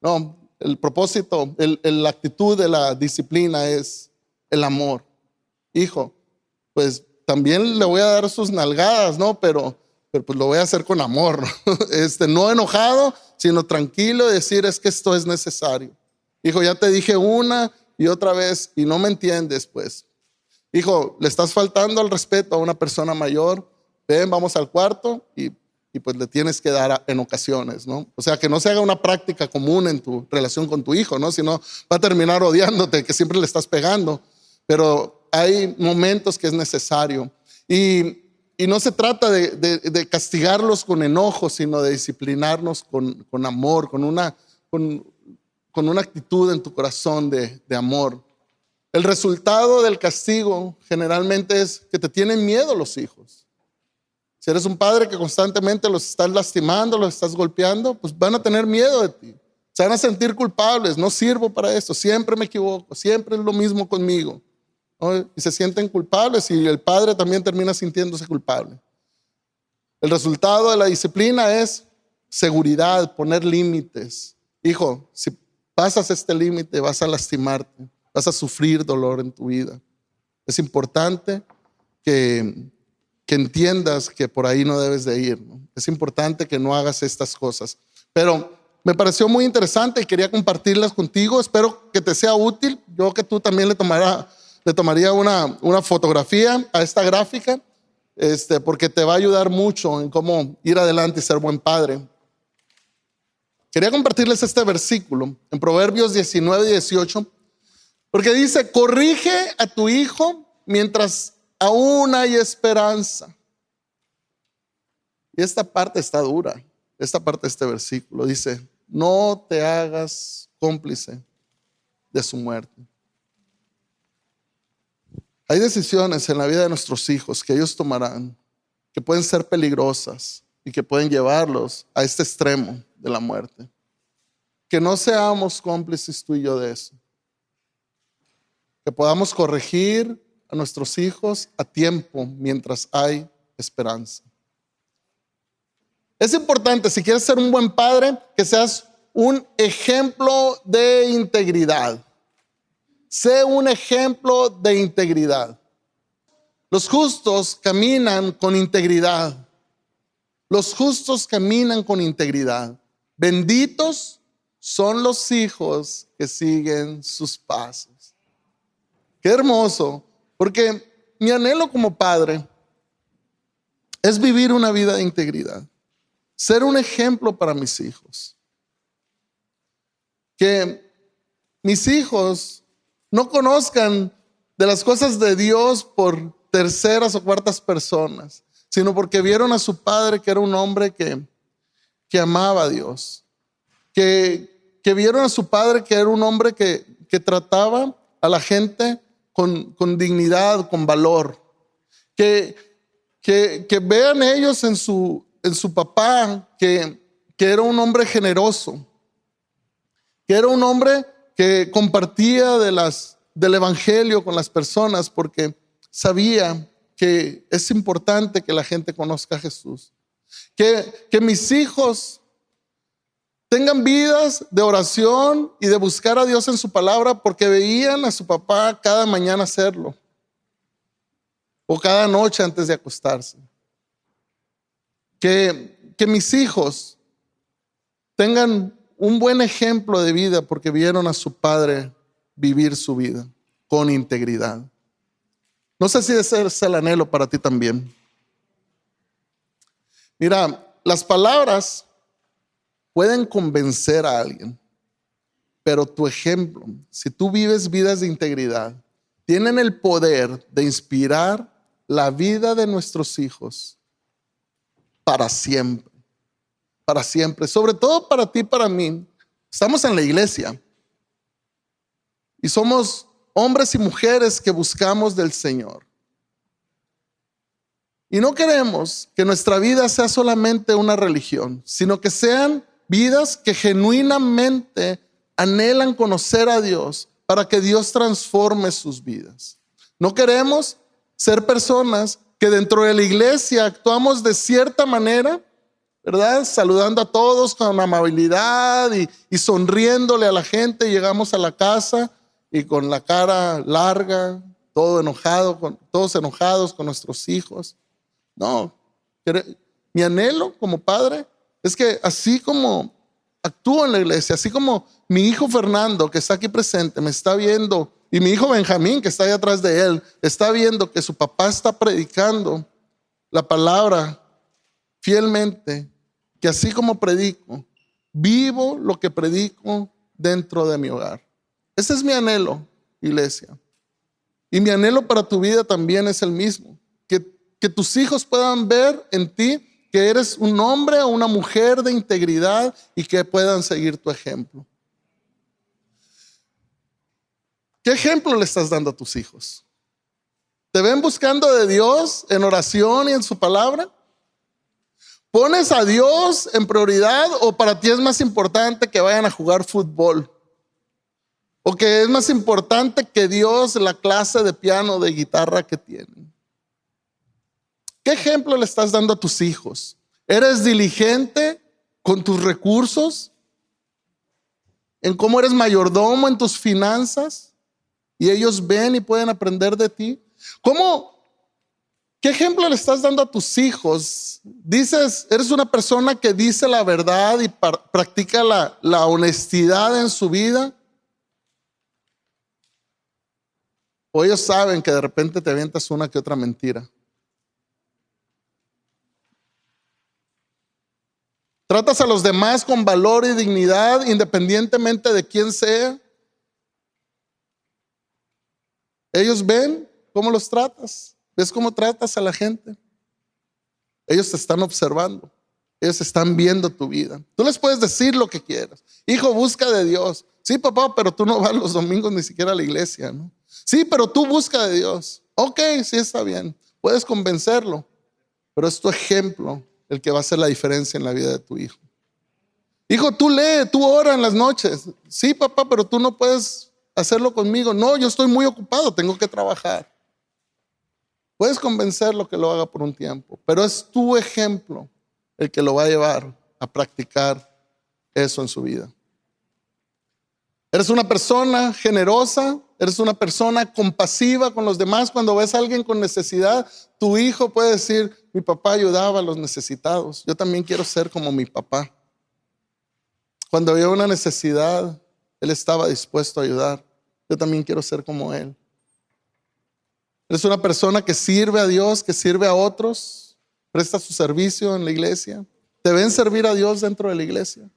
No, el propósito, la actitud de la disciplina es el amor. Hijo, pues también le voy a dar sus nalgadas, ¿no? Pero pues lo voy a hacer con amor, ¿no? No enojado, sino tranquilo, y decir: es que esto es necesario. Hijo, ya te dije una y otra vez y no me entiendes, pues. Hijo, le estás faltando al respeto a una persona mayor. Ven, vamos al cuarto y pues le tienes que dar en ocasiones, ¿no? O sea, que no se haga una práctica común en tu relación con tu hijo, ¿no? Si no, va a terminar odiándote, que siempre le estás pegando. Pero hay momentos que es necesario. Y no se trata de castigarlos con enojo, sino de disciplinarnos con amor, con una actitud en tu corazón de amor. El resultado del castigo generalmente es que te tienen miedo los hijos. Si eres un padre que constantemente los estás lastimando, los estás golpeando, pues van a tener miedo de ti. Se van a sentir culpables. No sirvo para esto, siempre me equivoco, siempre es lo mismo conmigo, ¿no? Y se sienten culpables y el padre también termina sintiéndose culpable. El resultado de la disciplina es seguridad, poner límites. Hijo, si pasas este límite vas a lastimarte. Vas a sufrir dolor en tu vida. Es importante que entiendas que por ahí no debes de ir, ¿no? Es importante que no hagas estas cosas. Pero me pareció muy interesante y quería compartirlas contigo. Espero que te sea útil. Yo que tú también le tomaría una fotografía a esta gráfica, porque te va a ayudar mucho en cómo ir adelante y ser buen padre. Quería compartirles este versículo en Proverbios 19:18. Porque dice: corrige a tu hijo mientras aún hay esperanza. Y esta parte está dura. Esta parte de este versículo dice: no te hagas cómplice de su muerte. Hay decisiones en la vida de nuestros hijos que ellos tomarán que pueden ser peligrosas y que pueden llevarlos a este extremo de la muerte. Que no seamos cómplices tú y yo de eso. Que podamos corregir a nuestros hijos a tiempo mientras hay esperanza. Es importante, si quieres ser un buen padre, que seas un ejemplo de integridad. Sé un ejemplo de integridad. Los justos caminan con integridad. Los justos caminan con integridad. Benditos son los hijos que siguen sus pasos. Qué hermoso, porque mi anhelo como padre es vivir una vida de integridad. Ser un ejemplo para mis hijos. Que mis hijos no conozcan de las cosas de Dios por terceras o cuartas personas, sino porque vieron a su padre que era un hombre que amaba a Dios. Que vieron a su padre que era un hombre que trataba a la gente con dignidad, con valor. Que vean ellos en su papá que era un hombre generoso, que era un hombre que compartía del evangelio con las personas porque sabía que es importante que la gente conozca a Jesús. Que mis hijos tengan vidas de oración y de buscar a Dios en su palabra porque veían a su papá cada mañana hacerlo o cada noche antes de acostarse. Que mis hijos tengan un buen ejemplo de vida porque vieron a su padre vivir su vida con integridad. No sé si ese es el anhelo para ti también. Mira, las palabras pueden convencer a alguien, pero tu ejemplo, si tú vives vidas de integridad, tienen el poder de inspirar la vida de nuestros hijos para siempre. Para siempre, sobre todo para ti y para mí. Estamos en la iglesia y somos hombres y mujeres que buscamos del Señor. Y no queremos que nuestra vida sea solamente una religión, sino que sean vidas que genuinamente anhelan conocer a Dios para que Dios transforme sus vidas. No queremos ser personas que dentro de la iglesia actuamos de cierta manera, ¿verdad? Saludando a todos con amabilidad y sonriéndole a la gente. Llegamos a la casa y con la cara larga, todos enojados con nuestros hijos. No, mi anhelo como padre es que así como actúo en la iglesia, así como mi hijo Fernando, que está aquí presente, me está viendo, y mi hijo Benjamín, que está ahí atrás de él, está viendo que su papá está predicando la palabra fielmente, que así como predico, vivo lo que predico dentro de mi hogar. Ese es mi anhelo, iglesia. Y mi anhelo para tu vida también es el mismo. Que tus hijos puedan ver en ti que eres un hombre o una mujer de integridad y que puedan seguir tu ejemplo. ¿Qué ejemplo le estás dando a tus hijos? ¿Te ven buscando de Dios en oración y en su palabra? ¿Pones a Dios en prioridad o para ti es más importante que vayan a jugar fútbol? ¿O que es más importante que Dios la clase de piano o de guitarra que tienen? ¿Qué ejemplo le estás dando a tus hijos? ¿Eres diligente con tus recursos? ¿En cómo eres mayordomo en tus finanzas? Y ellos ven y pueden aprender de ti. ¿Qué ejemplo le estás dando a tus hijos? Dices, eres una persona que dice la verdad y practica la honestidad en su vida. O ellos saben que de repente te avientas una que otra mentira. Tratas a los demás con valor y dignidad, independientemente de quién sea. Ellos ven cómo los tratas. ¿Ves cómo tratas a la gente? Ellos te están observando. Ellos están viendo tu vida. Tú les puedes decir lo que quieras. Hijo, busca de Dios. Sí, papá, pero tú no vas los domingos ni siquiera a la iglesia, ¿no? Sí, pero tú busca de Dios. Ok, sí está bien. Puedes convencerlo, pero es tu ejemplo el que va a hacer la diferencia en la vida de tu hijo. Hijo, tú lee, tú ora en las noches. Sí, papá, pero tú no puedes hacerlo conmigo. No, yo estoy muy ocupado, tengo que trabajar. Puedes convencerlo que lo haga por un tiempo, pero es tu ejemplo el que lo va a llevar a practicar eso en su vida. Eres una persona generosa, eres una persona compasiva con los demás. Cuando ves a alguien con necesidad, tu hijo puede decir: mi papá ayudaba a los necesitados, yo también quiero ser como mi papá. Cuando había una necesidad, él estaba dispuesto a ayudar. Yo también quiero ser como él. Eres una persona que sirve a Dios, que sirve a otros, presta su servicio en la iglesia. Te ven servir a Dios dentro de la iglesia.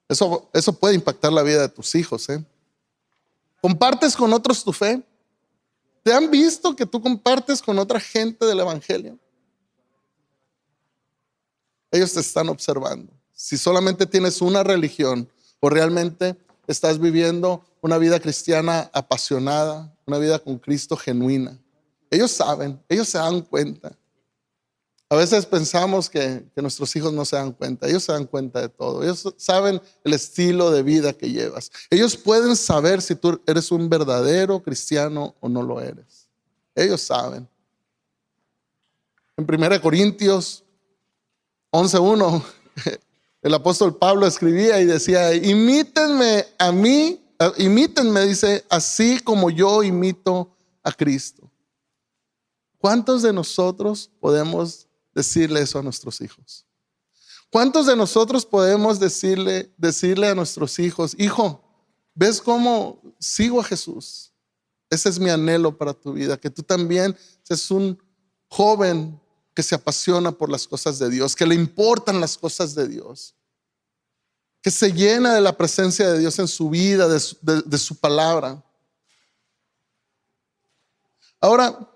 Eso puede impactar la vida de tus hijos, ¿eh? ¿Compartes con otros tu fe? ¿Te han visto que tú compartes con otra gente del evangelio? Ellos te están observando. Si solamente tienes una religión o realmente estás viviendo una vida cristiana apasionada, una vida con Cristo genuina. Ellos saben, ellos se dan cuenta. A veces pensamos que nuestros hijos no se dan cuenta. Ellos se dan cuenta de todo. Ellos saben el estilo de vida que llevas. Ellos pueden saber si tú eres un verdadero cristiano o no lo eres. Ellos saben. En 1 Corintios 11:1, el apóstol Pablo escribía y decía: imítenme a mí, imítenme, dice, así como yo imito a Cristo. ¿Cuántos de nosotros podemos decirle eso a nuestros hijos? ¿Cuántos de nosotros podemos decirle a nuestros hijos: hijo, ¿ves cómo sigo a Jesús? Ese es mi anhelo para tu vida, que tú también seas un joven que se apasiona por las cosas de Dios, que le importan las cosas de Dios, que se llena de la presencia de Dios en su vida, de su palabra. Ahora,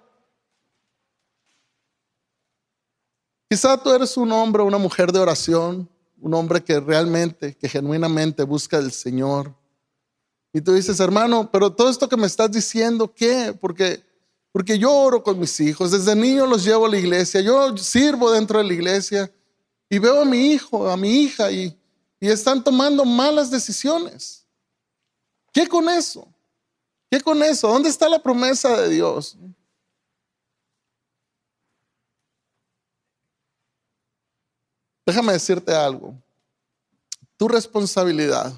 quizá tú eres un hombre o una mujer de oración, un hombre que realmente, que genuinamente busca al Señor. Y tú dices: hermano, pero todo esto que me estás diciendo, ¿qué? Porque yo oro con mis hijos, desde niño los llevo a la iglesia, yo sirvo dentro de la iglesia y veo a mi hijo, a mi hija y están tomando malas decisiones. ¿Qué con eso? ¿Qué con eso? ¿Dónde está la promesa de Dios? Déjame decirte algo. Tu responsabilidad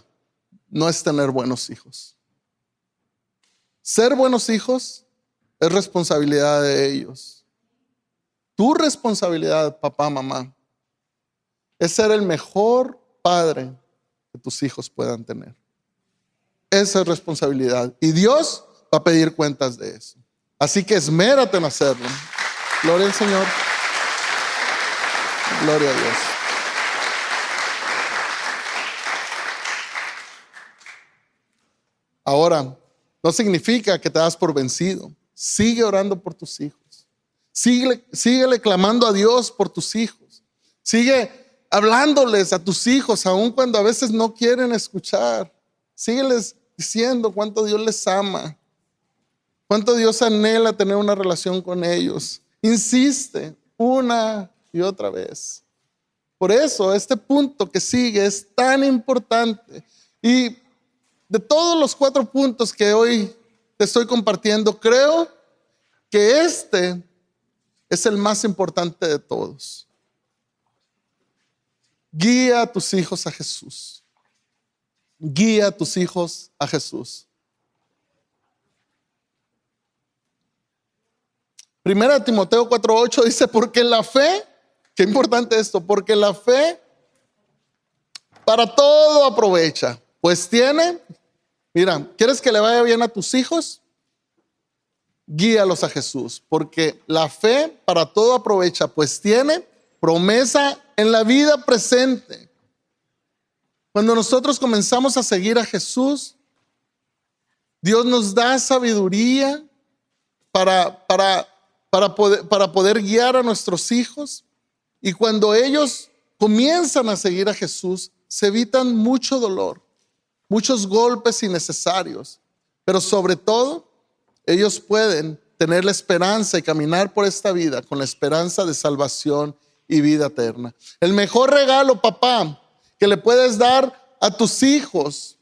no es tener buenos hijos. Ser buenos hijos es responsabilidad de ellos. Tu responsabilidad, papá, mamá, es ser el mejor padre que tus hijos puedan tener. Esa es responsabilidad. Y Dios va a pedir cuentas de eso. Así que esmérate en hacerlo. Gloria al Señor. Gloria a Dios. Ahora, no significa que te das por vencido. Sigue orando por tus hijos. Síguele clamando a Dios por tus hijos. Sigue hablándoles a tus hijos, aun cuando a veces no quieren escuchar. Sígueles diciendo cuánto Dios les ama, cuánto Dios anhela tener una relación con ellos. Insiste una y otra vez. Por eso este punto que sigue es tan importante. Y de todos los 4 puntos que hoy te estoy compartiendo, creo que este es el más importante de todos. Guía a tus hijos a Jesús. Guía a tus hijos a Jesús. 1 Timoteo 4:8 dice: porque la fe, qué importante esto, porque la fe para todo aprovecha, pues tiene, mira, ¿quieres que le vaya bien a tus hijos? Guíalos a Jesús, porque la fe para todo aprovecha, pues tiene promesa en la vida presente. Cuando nosotros comenzamos a seguir a Jesús, Dios nos da sabiduría para poder guiar a nuestros hijos. Y cuando ellos comienzan a seguir a Jesús, se evitan mucho dolor, muchos golpes innecesarios, pero sobre todo, ellos pueden tener la esperanza y caminar por esta vida con la esperanza de salvación y vida eterna. El mejor regalo, papá, que le puedes dar a tus hijos,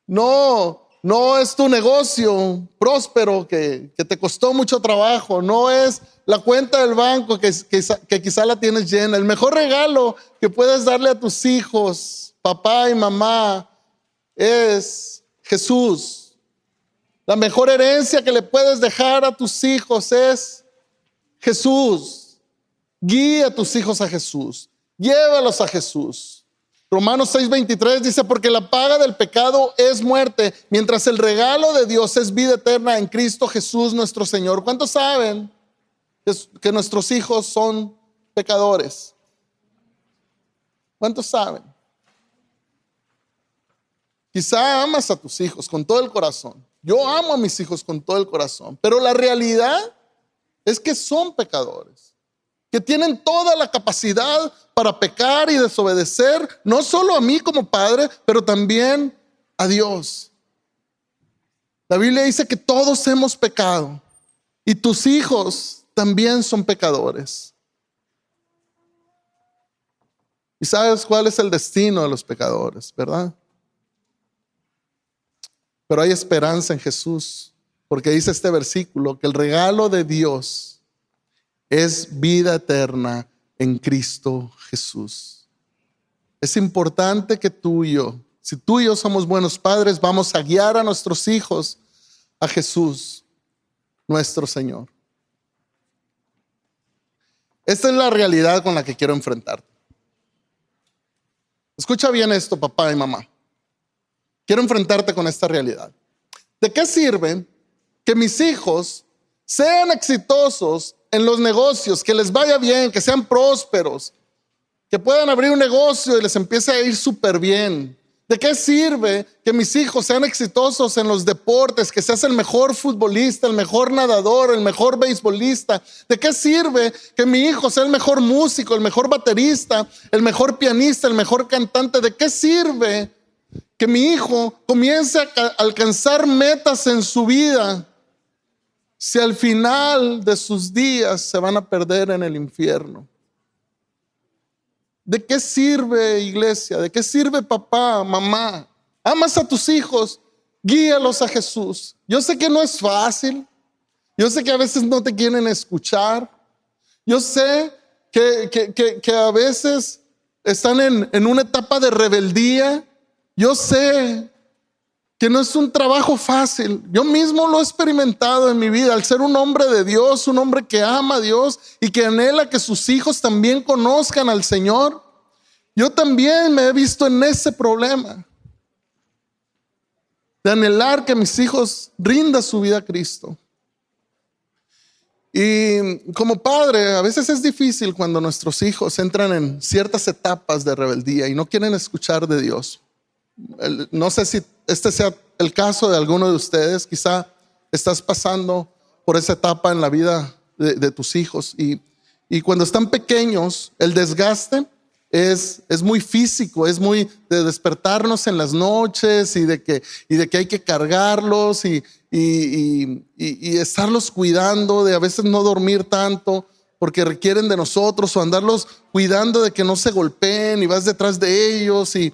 no es tu negocio próspero que te costó mucho trabajo, no es la cuenta del banco que quizá la tienes llena. El mejor regalo que puedes darle a tus hijos, papá y mamá, es Jesús. La mejor herencia que le puedes dejar a tus hijos es Jesús. Guía a tus hijos a Jesús. Llévalos a Jesús. Romanos 6:23 dice, porque la paga del pecado es muerte, mientras el regalo de Dios es vida eterna en Cristo Jesús nuestro Señor. ¿Cuántos saben que nuestros hijos son pecadores? ¿Cuántos saben? Quizá amas a tus hijos con todo el corazón. Yo amo a mis hijos con todo el corazón, pero la realidad es que son pecadores, que tienen toda la capacidad para pecar y desobedecer, no solo a mí como padre, pero también a Dios. La Biblia dice que todos hemos pecado y tus hijos también son pecadores. Y sabes cuál es el destino de los pecadores, ¿verdad? Pero hay esperanza en Jesús, porque dice este versículo que el regalo de Dios es vida eterna en Cristo Jesús. Es importante que tú y yo, si tú y yo somos buenos padres, vamos a guiar a nuestros hijos a Jesús, nuestro Señor. Esta es la realidad con la que quiero enfrentarte. Escucha bien esto, papá y mamá. Quiero enfrentarte con esta realidad. ¿De qué sirve que mis hijos sean exitosos en los negocios, que les vaya bien, que sean prósperos, que puedan abrir un negocio y les empiece a ir súper bien? ¿De qué sirve que mis hijos sean exitosos en los deportes, que seas el mejor futbolista, el mejor nadador, el mejor beisbolista? ¿De qué sirve que mi hijo sea el mejor músico, el mejor baterista, el mejor pianista, el mejor cantante? ¿De qué sirve que mi hijo comience a alcanzar metas en su vida si al final de sus días se van a perder en el infierno? ¿De qué sirve, iglesia? ¿De qué sirve, papá, mamá? Amas a tus hijos, guíalos a Jesús. Yo sé que no es fácil. Yo sé que a veces no te quieren escuchar. Yo sé que a veces están en una etapa de rebeldía. Yo sé que no es un trabajo fácil. Yo mismo lo he experimentado en mi vida, al ser un hombre de Dios, un hombre que ama a Dios y que anhela que sus hijos también conozcan al Señor. Yo también me he visto en ese problema de anhelar que mis hijos rindan su vida a Cristo. Y como padre, a veces es difícil cuando nuestros hijos entran en ciertas etapas de rebeldía y no quieren escuchar de Dios. No sé si este sea el caso de alguno de ustedes. Quizá estás pasando por esa etapa en la vida de tus hijos y cuando están pequeños el desgaste es muy físico, es muy de despertarnos en las noches y de que hay que cargarlos y estarlos cuidando, de a veces no dormir tanto porque requieren de nosotros, o andarlos cuidando de que no se golpeen y vas detrás de ellos y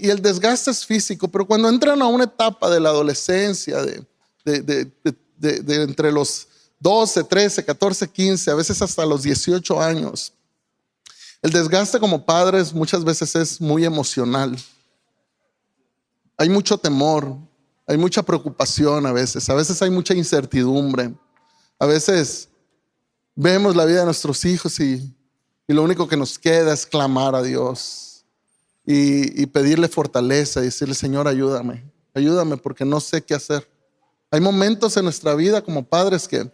el desgaste es físico. Pero cuando entran a una etapa de la adolescencia, de entre los 12, 13, 14, 15, a veces hasta los 18 años, el desgaste como padres muchas veces es muy emocional. Hay mucho temor, hay mucha preocupación a veces hay mucha incertidumbre. A veces vemos la vida de nuestros hijos y lo único que nos queda es clamar a Dios y pedirle fortaleza y decirle: Señor, ayúdame porque no sé qué hacer. Hay momentos en nuestra vida como padres que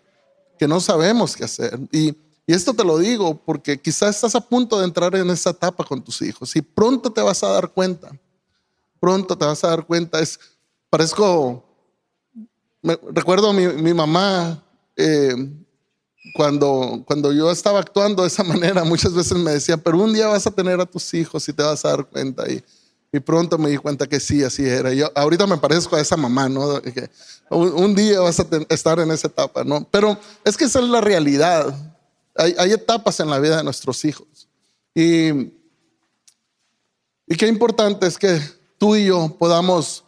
no sabemos qué hacer. Y esto te lo digo porque quizás estás a punto de entrar en esa etapa con tus hijos y pronto te vas a dar cuenta. Recuerdo a mi mamá, cuando yo estaba actuando de esa manera, muchas veces me decía: pero un día vas a tener a tus hijos y te vas a dar cuenta. Y pronto me di cuenta que sí, así era. Yo ahorita me parezco a esa mamá, ¿no? Que un día vas a estar en esa etapa, ¿no? Pero es que esa es la realidad. Hay etapas en la vida de nuestros hijos. Y qué importante es que tú y yo podamos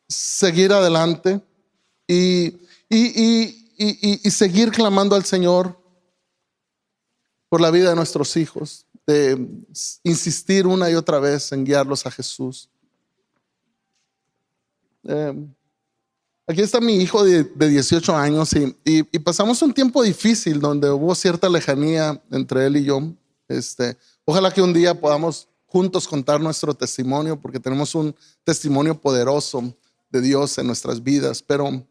seguir adelante y seguir clamando al Señor por la vida de nuestros hijos, de insistir una y otra vez en guiarlos a Jesús. Aquí está mi hijo de 18 años y pasamos un tiempo difícil donde hubo cierta lejanía entre él y yo. Ojalá que un día podamos juntos contar nuestro testimonio, porque tenemos un testimonio poderoso de Dios en nuestras vidas, pero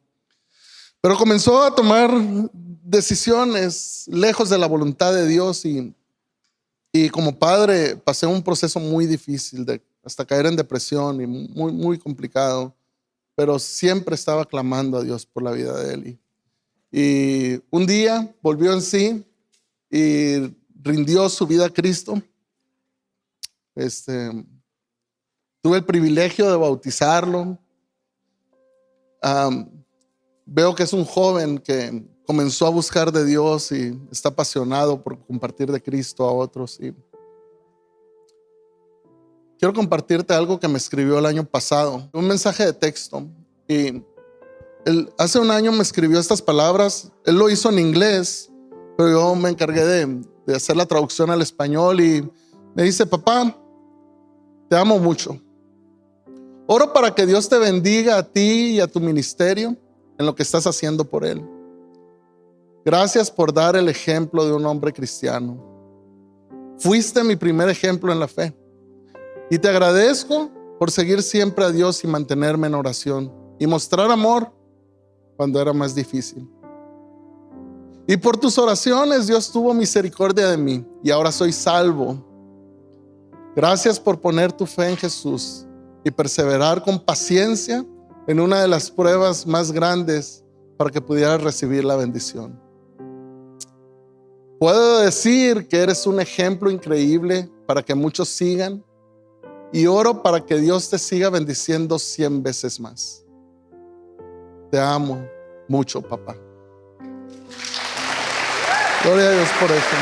comenzó a tomar decisiones lejos de la voluntad de Dios y como padre pasé un proceso muy difícil hasta caer en depresión y muy, muy complicado, pero siempre estaba clamando a Dios por la vida de él. Y un día volvió en sí y rindió su vida a Cristo. Tuve el privilegio de bautizarlo. Veo que es un joven que comenzó a buscar de Dios y está apasionado por compartir de Cristo a otros. Y quiero compartirte algo que me escribió el año pasado, un mensaje de texto. Y hace un año me escribió estas palabras. Él lo hizo en inglés, pero yo me encargué de hacer la traducción al español y me dice: papá, te amo mucho. Oro para que Dios te bendiga a ti y a tu ministerio en lo que estás haciendo por Él. Gracias por dar el ejemplo de un hombre cristiano. Fuiste mi primer ejemplo en la fe. Y te agradezco por seguir siempre a Dios y mantenerme en oración y mostrar amor cuando era más difícil. Y por tus oraciones Dios tuvo misericordia de mí y ahora soy salvo. Gracias por poner tu fe en Jesús y perseverar con paciencia en una de las pruebas más grandes para que pudieras recibir la bendición. Puedo decir que eres un ejemplo increíble para que muchos sigan y oro para que Dios te siga bendiciendo 100 veces más. Te amo mucho, papá. Gloria a Dios por eso.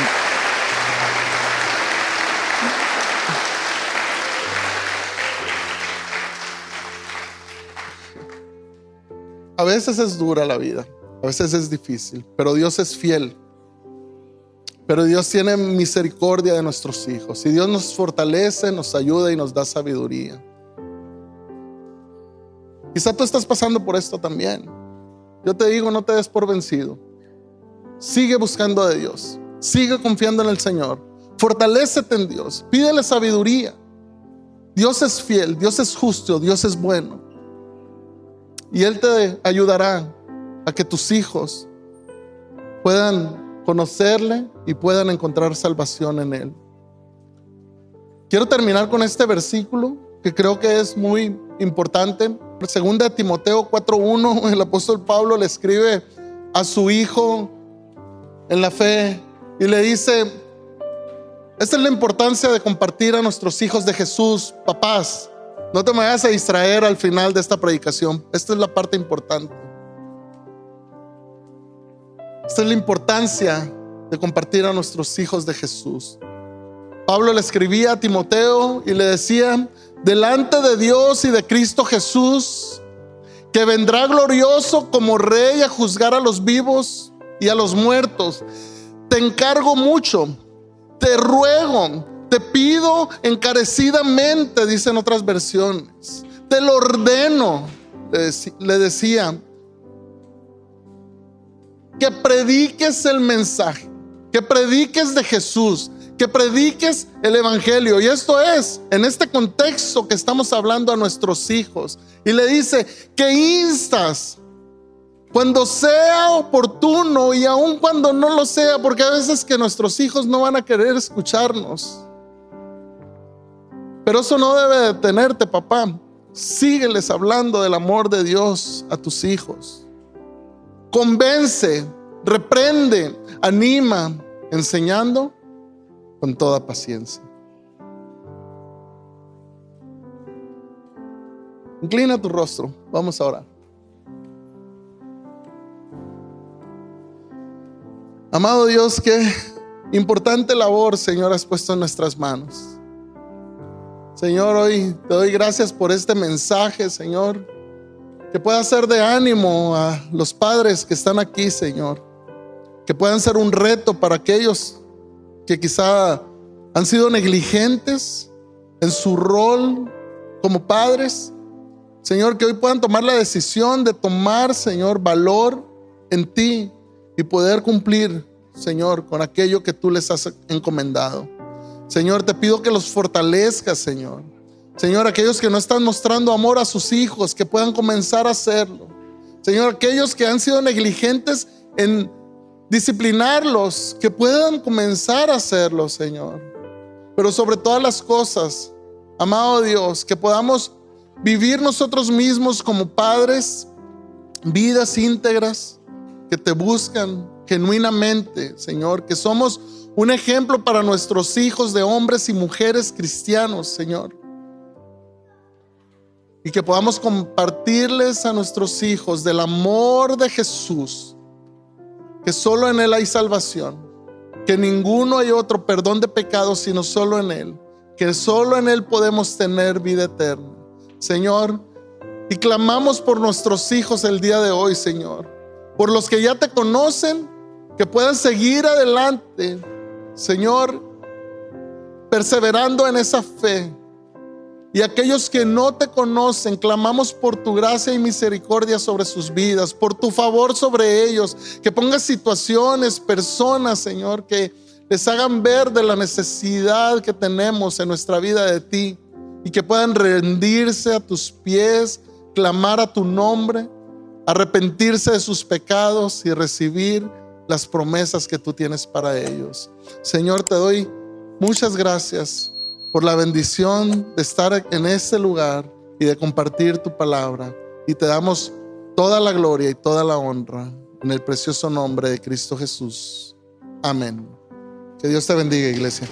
A veces es dura la vida, a veces es difícil, pero Dios es fiel. Pero Dios tiene misericordia de nuestros hijos y Dios nos fortalece, nos ayuda y nos da sabiduría. Quizá tú estás pasando por esto también. Yo te digo, no te des por vencido. Sigue buscando de Dios, sigue confiando en el Señor, fortalécete en Dios, pídele sabiduría. Dios es fiel, Dios es justo, Dios es bueno. Y Él te ayudará a que tus hijos puedan conocerle y puedan encontrar salvación en Él. Quiero terminar con este versículo que creo que es muy importante. Segunda de Timoteo 4:1, el apóstol Pablo le escribe a su hijo en la fe y le dice: esta es la importancia de compartir a nuestros hijos de Jesús. Papás, no te me vayas a distraer al final de esta predicación. Esta es la parte importante. Esta es la importancia de compartir a nuestros hijos de Jesús. Pablo le escribía a Timoteo y le decía: delante de Dios y de Cristo Jesús, que vendrá glorioso como Rey a juzgar a los vivos y a los muertos, te encargo mucho, te ruego, te pido encarecidamente, dicen otras versiones, te lo ordeno, le decía, que prediques el mensaje, que prediques de Jesús, que prediques el evangelio. Y esto es en este contexto que estamos hablando a nuestros hijos. Y le dice que instas cuando sea oportuno y aun cuando no lo sea, porque a veces que nuestros hijos no van a querer escucharnos. Pero eso no debe detenerte, papá. Sígueles hablando del amor de Dios a tus hijos. Convence, reprende, anima, enseñando con toda paciencia. Inclina tu rostro, vamos a orar. Amado Dios, qué importante labor, Señor, has puesto en nuestras manos. Señor, hoy te doy gracias por este mensaje, Señor, que pueda ser de ánimo a los padres que están aquí, Señor, que puedan ser un reto para aquellos que quizá han sido negligentes en su rol como padres. Señor, que hoy puedan tomar la decisión de tomar, Señor, valor en ti y poder cumplir, Señor, con aquello que tú les has encomendado. Señor, te pido que los fortalezcas, Señor. Señor, aquellos que no están mostrando amor a sus hijos, que puedan comenzar a hacerlo. Señor, aquellos que han sido negligentes en disciplinarlos, que puedan comenzar a hacerlo, Señor. Pero sobre todas las cosas, amado Dios, que podamos vivir nosotros mismos como padres, vidas íntegras, que te buscan genuinamente, Señor, que somos un ejemplo para nuestros hijos de hombres y mujeres cristianos, Señor. Y que podamos compartirles a nuestros hijos del amor de Jesús, que solo en Él hay salvación, que ninguno hay otro perdón de pecados sino solo en Él, que solo en Él podemos tener vida eterna, Señor. Y clamamos por nuestros hijos el día de hoy, Señor, por los que ya te conocen, que puedan seguir adelante, Señor, perseverando en esa fe. Y aquellos que no te conocen, clamamos por tu gracia y misericordia sobre sus vidas, por tu favor sobre ellos, que pongas situaciones, personas, Señor, que les hagan ver de la necesidad que tenemos en nuestra vida de ti, y que puedan rendirse a tus pies, clamar a tu nombre, arrepentirse de sus pecados y recibir las promesas que tú tienes para ellos. Señor, te doy muchas gracias por la bendición de estar en este lugar y de compartir tu palabra. Y te damos toda la gloria y toda la honra en el precioso nombre de Cristo Jesús. Amén. Que Dios te bendiga, iglesia.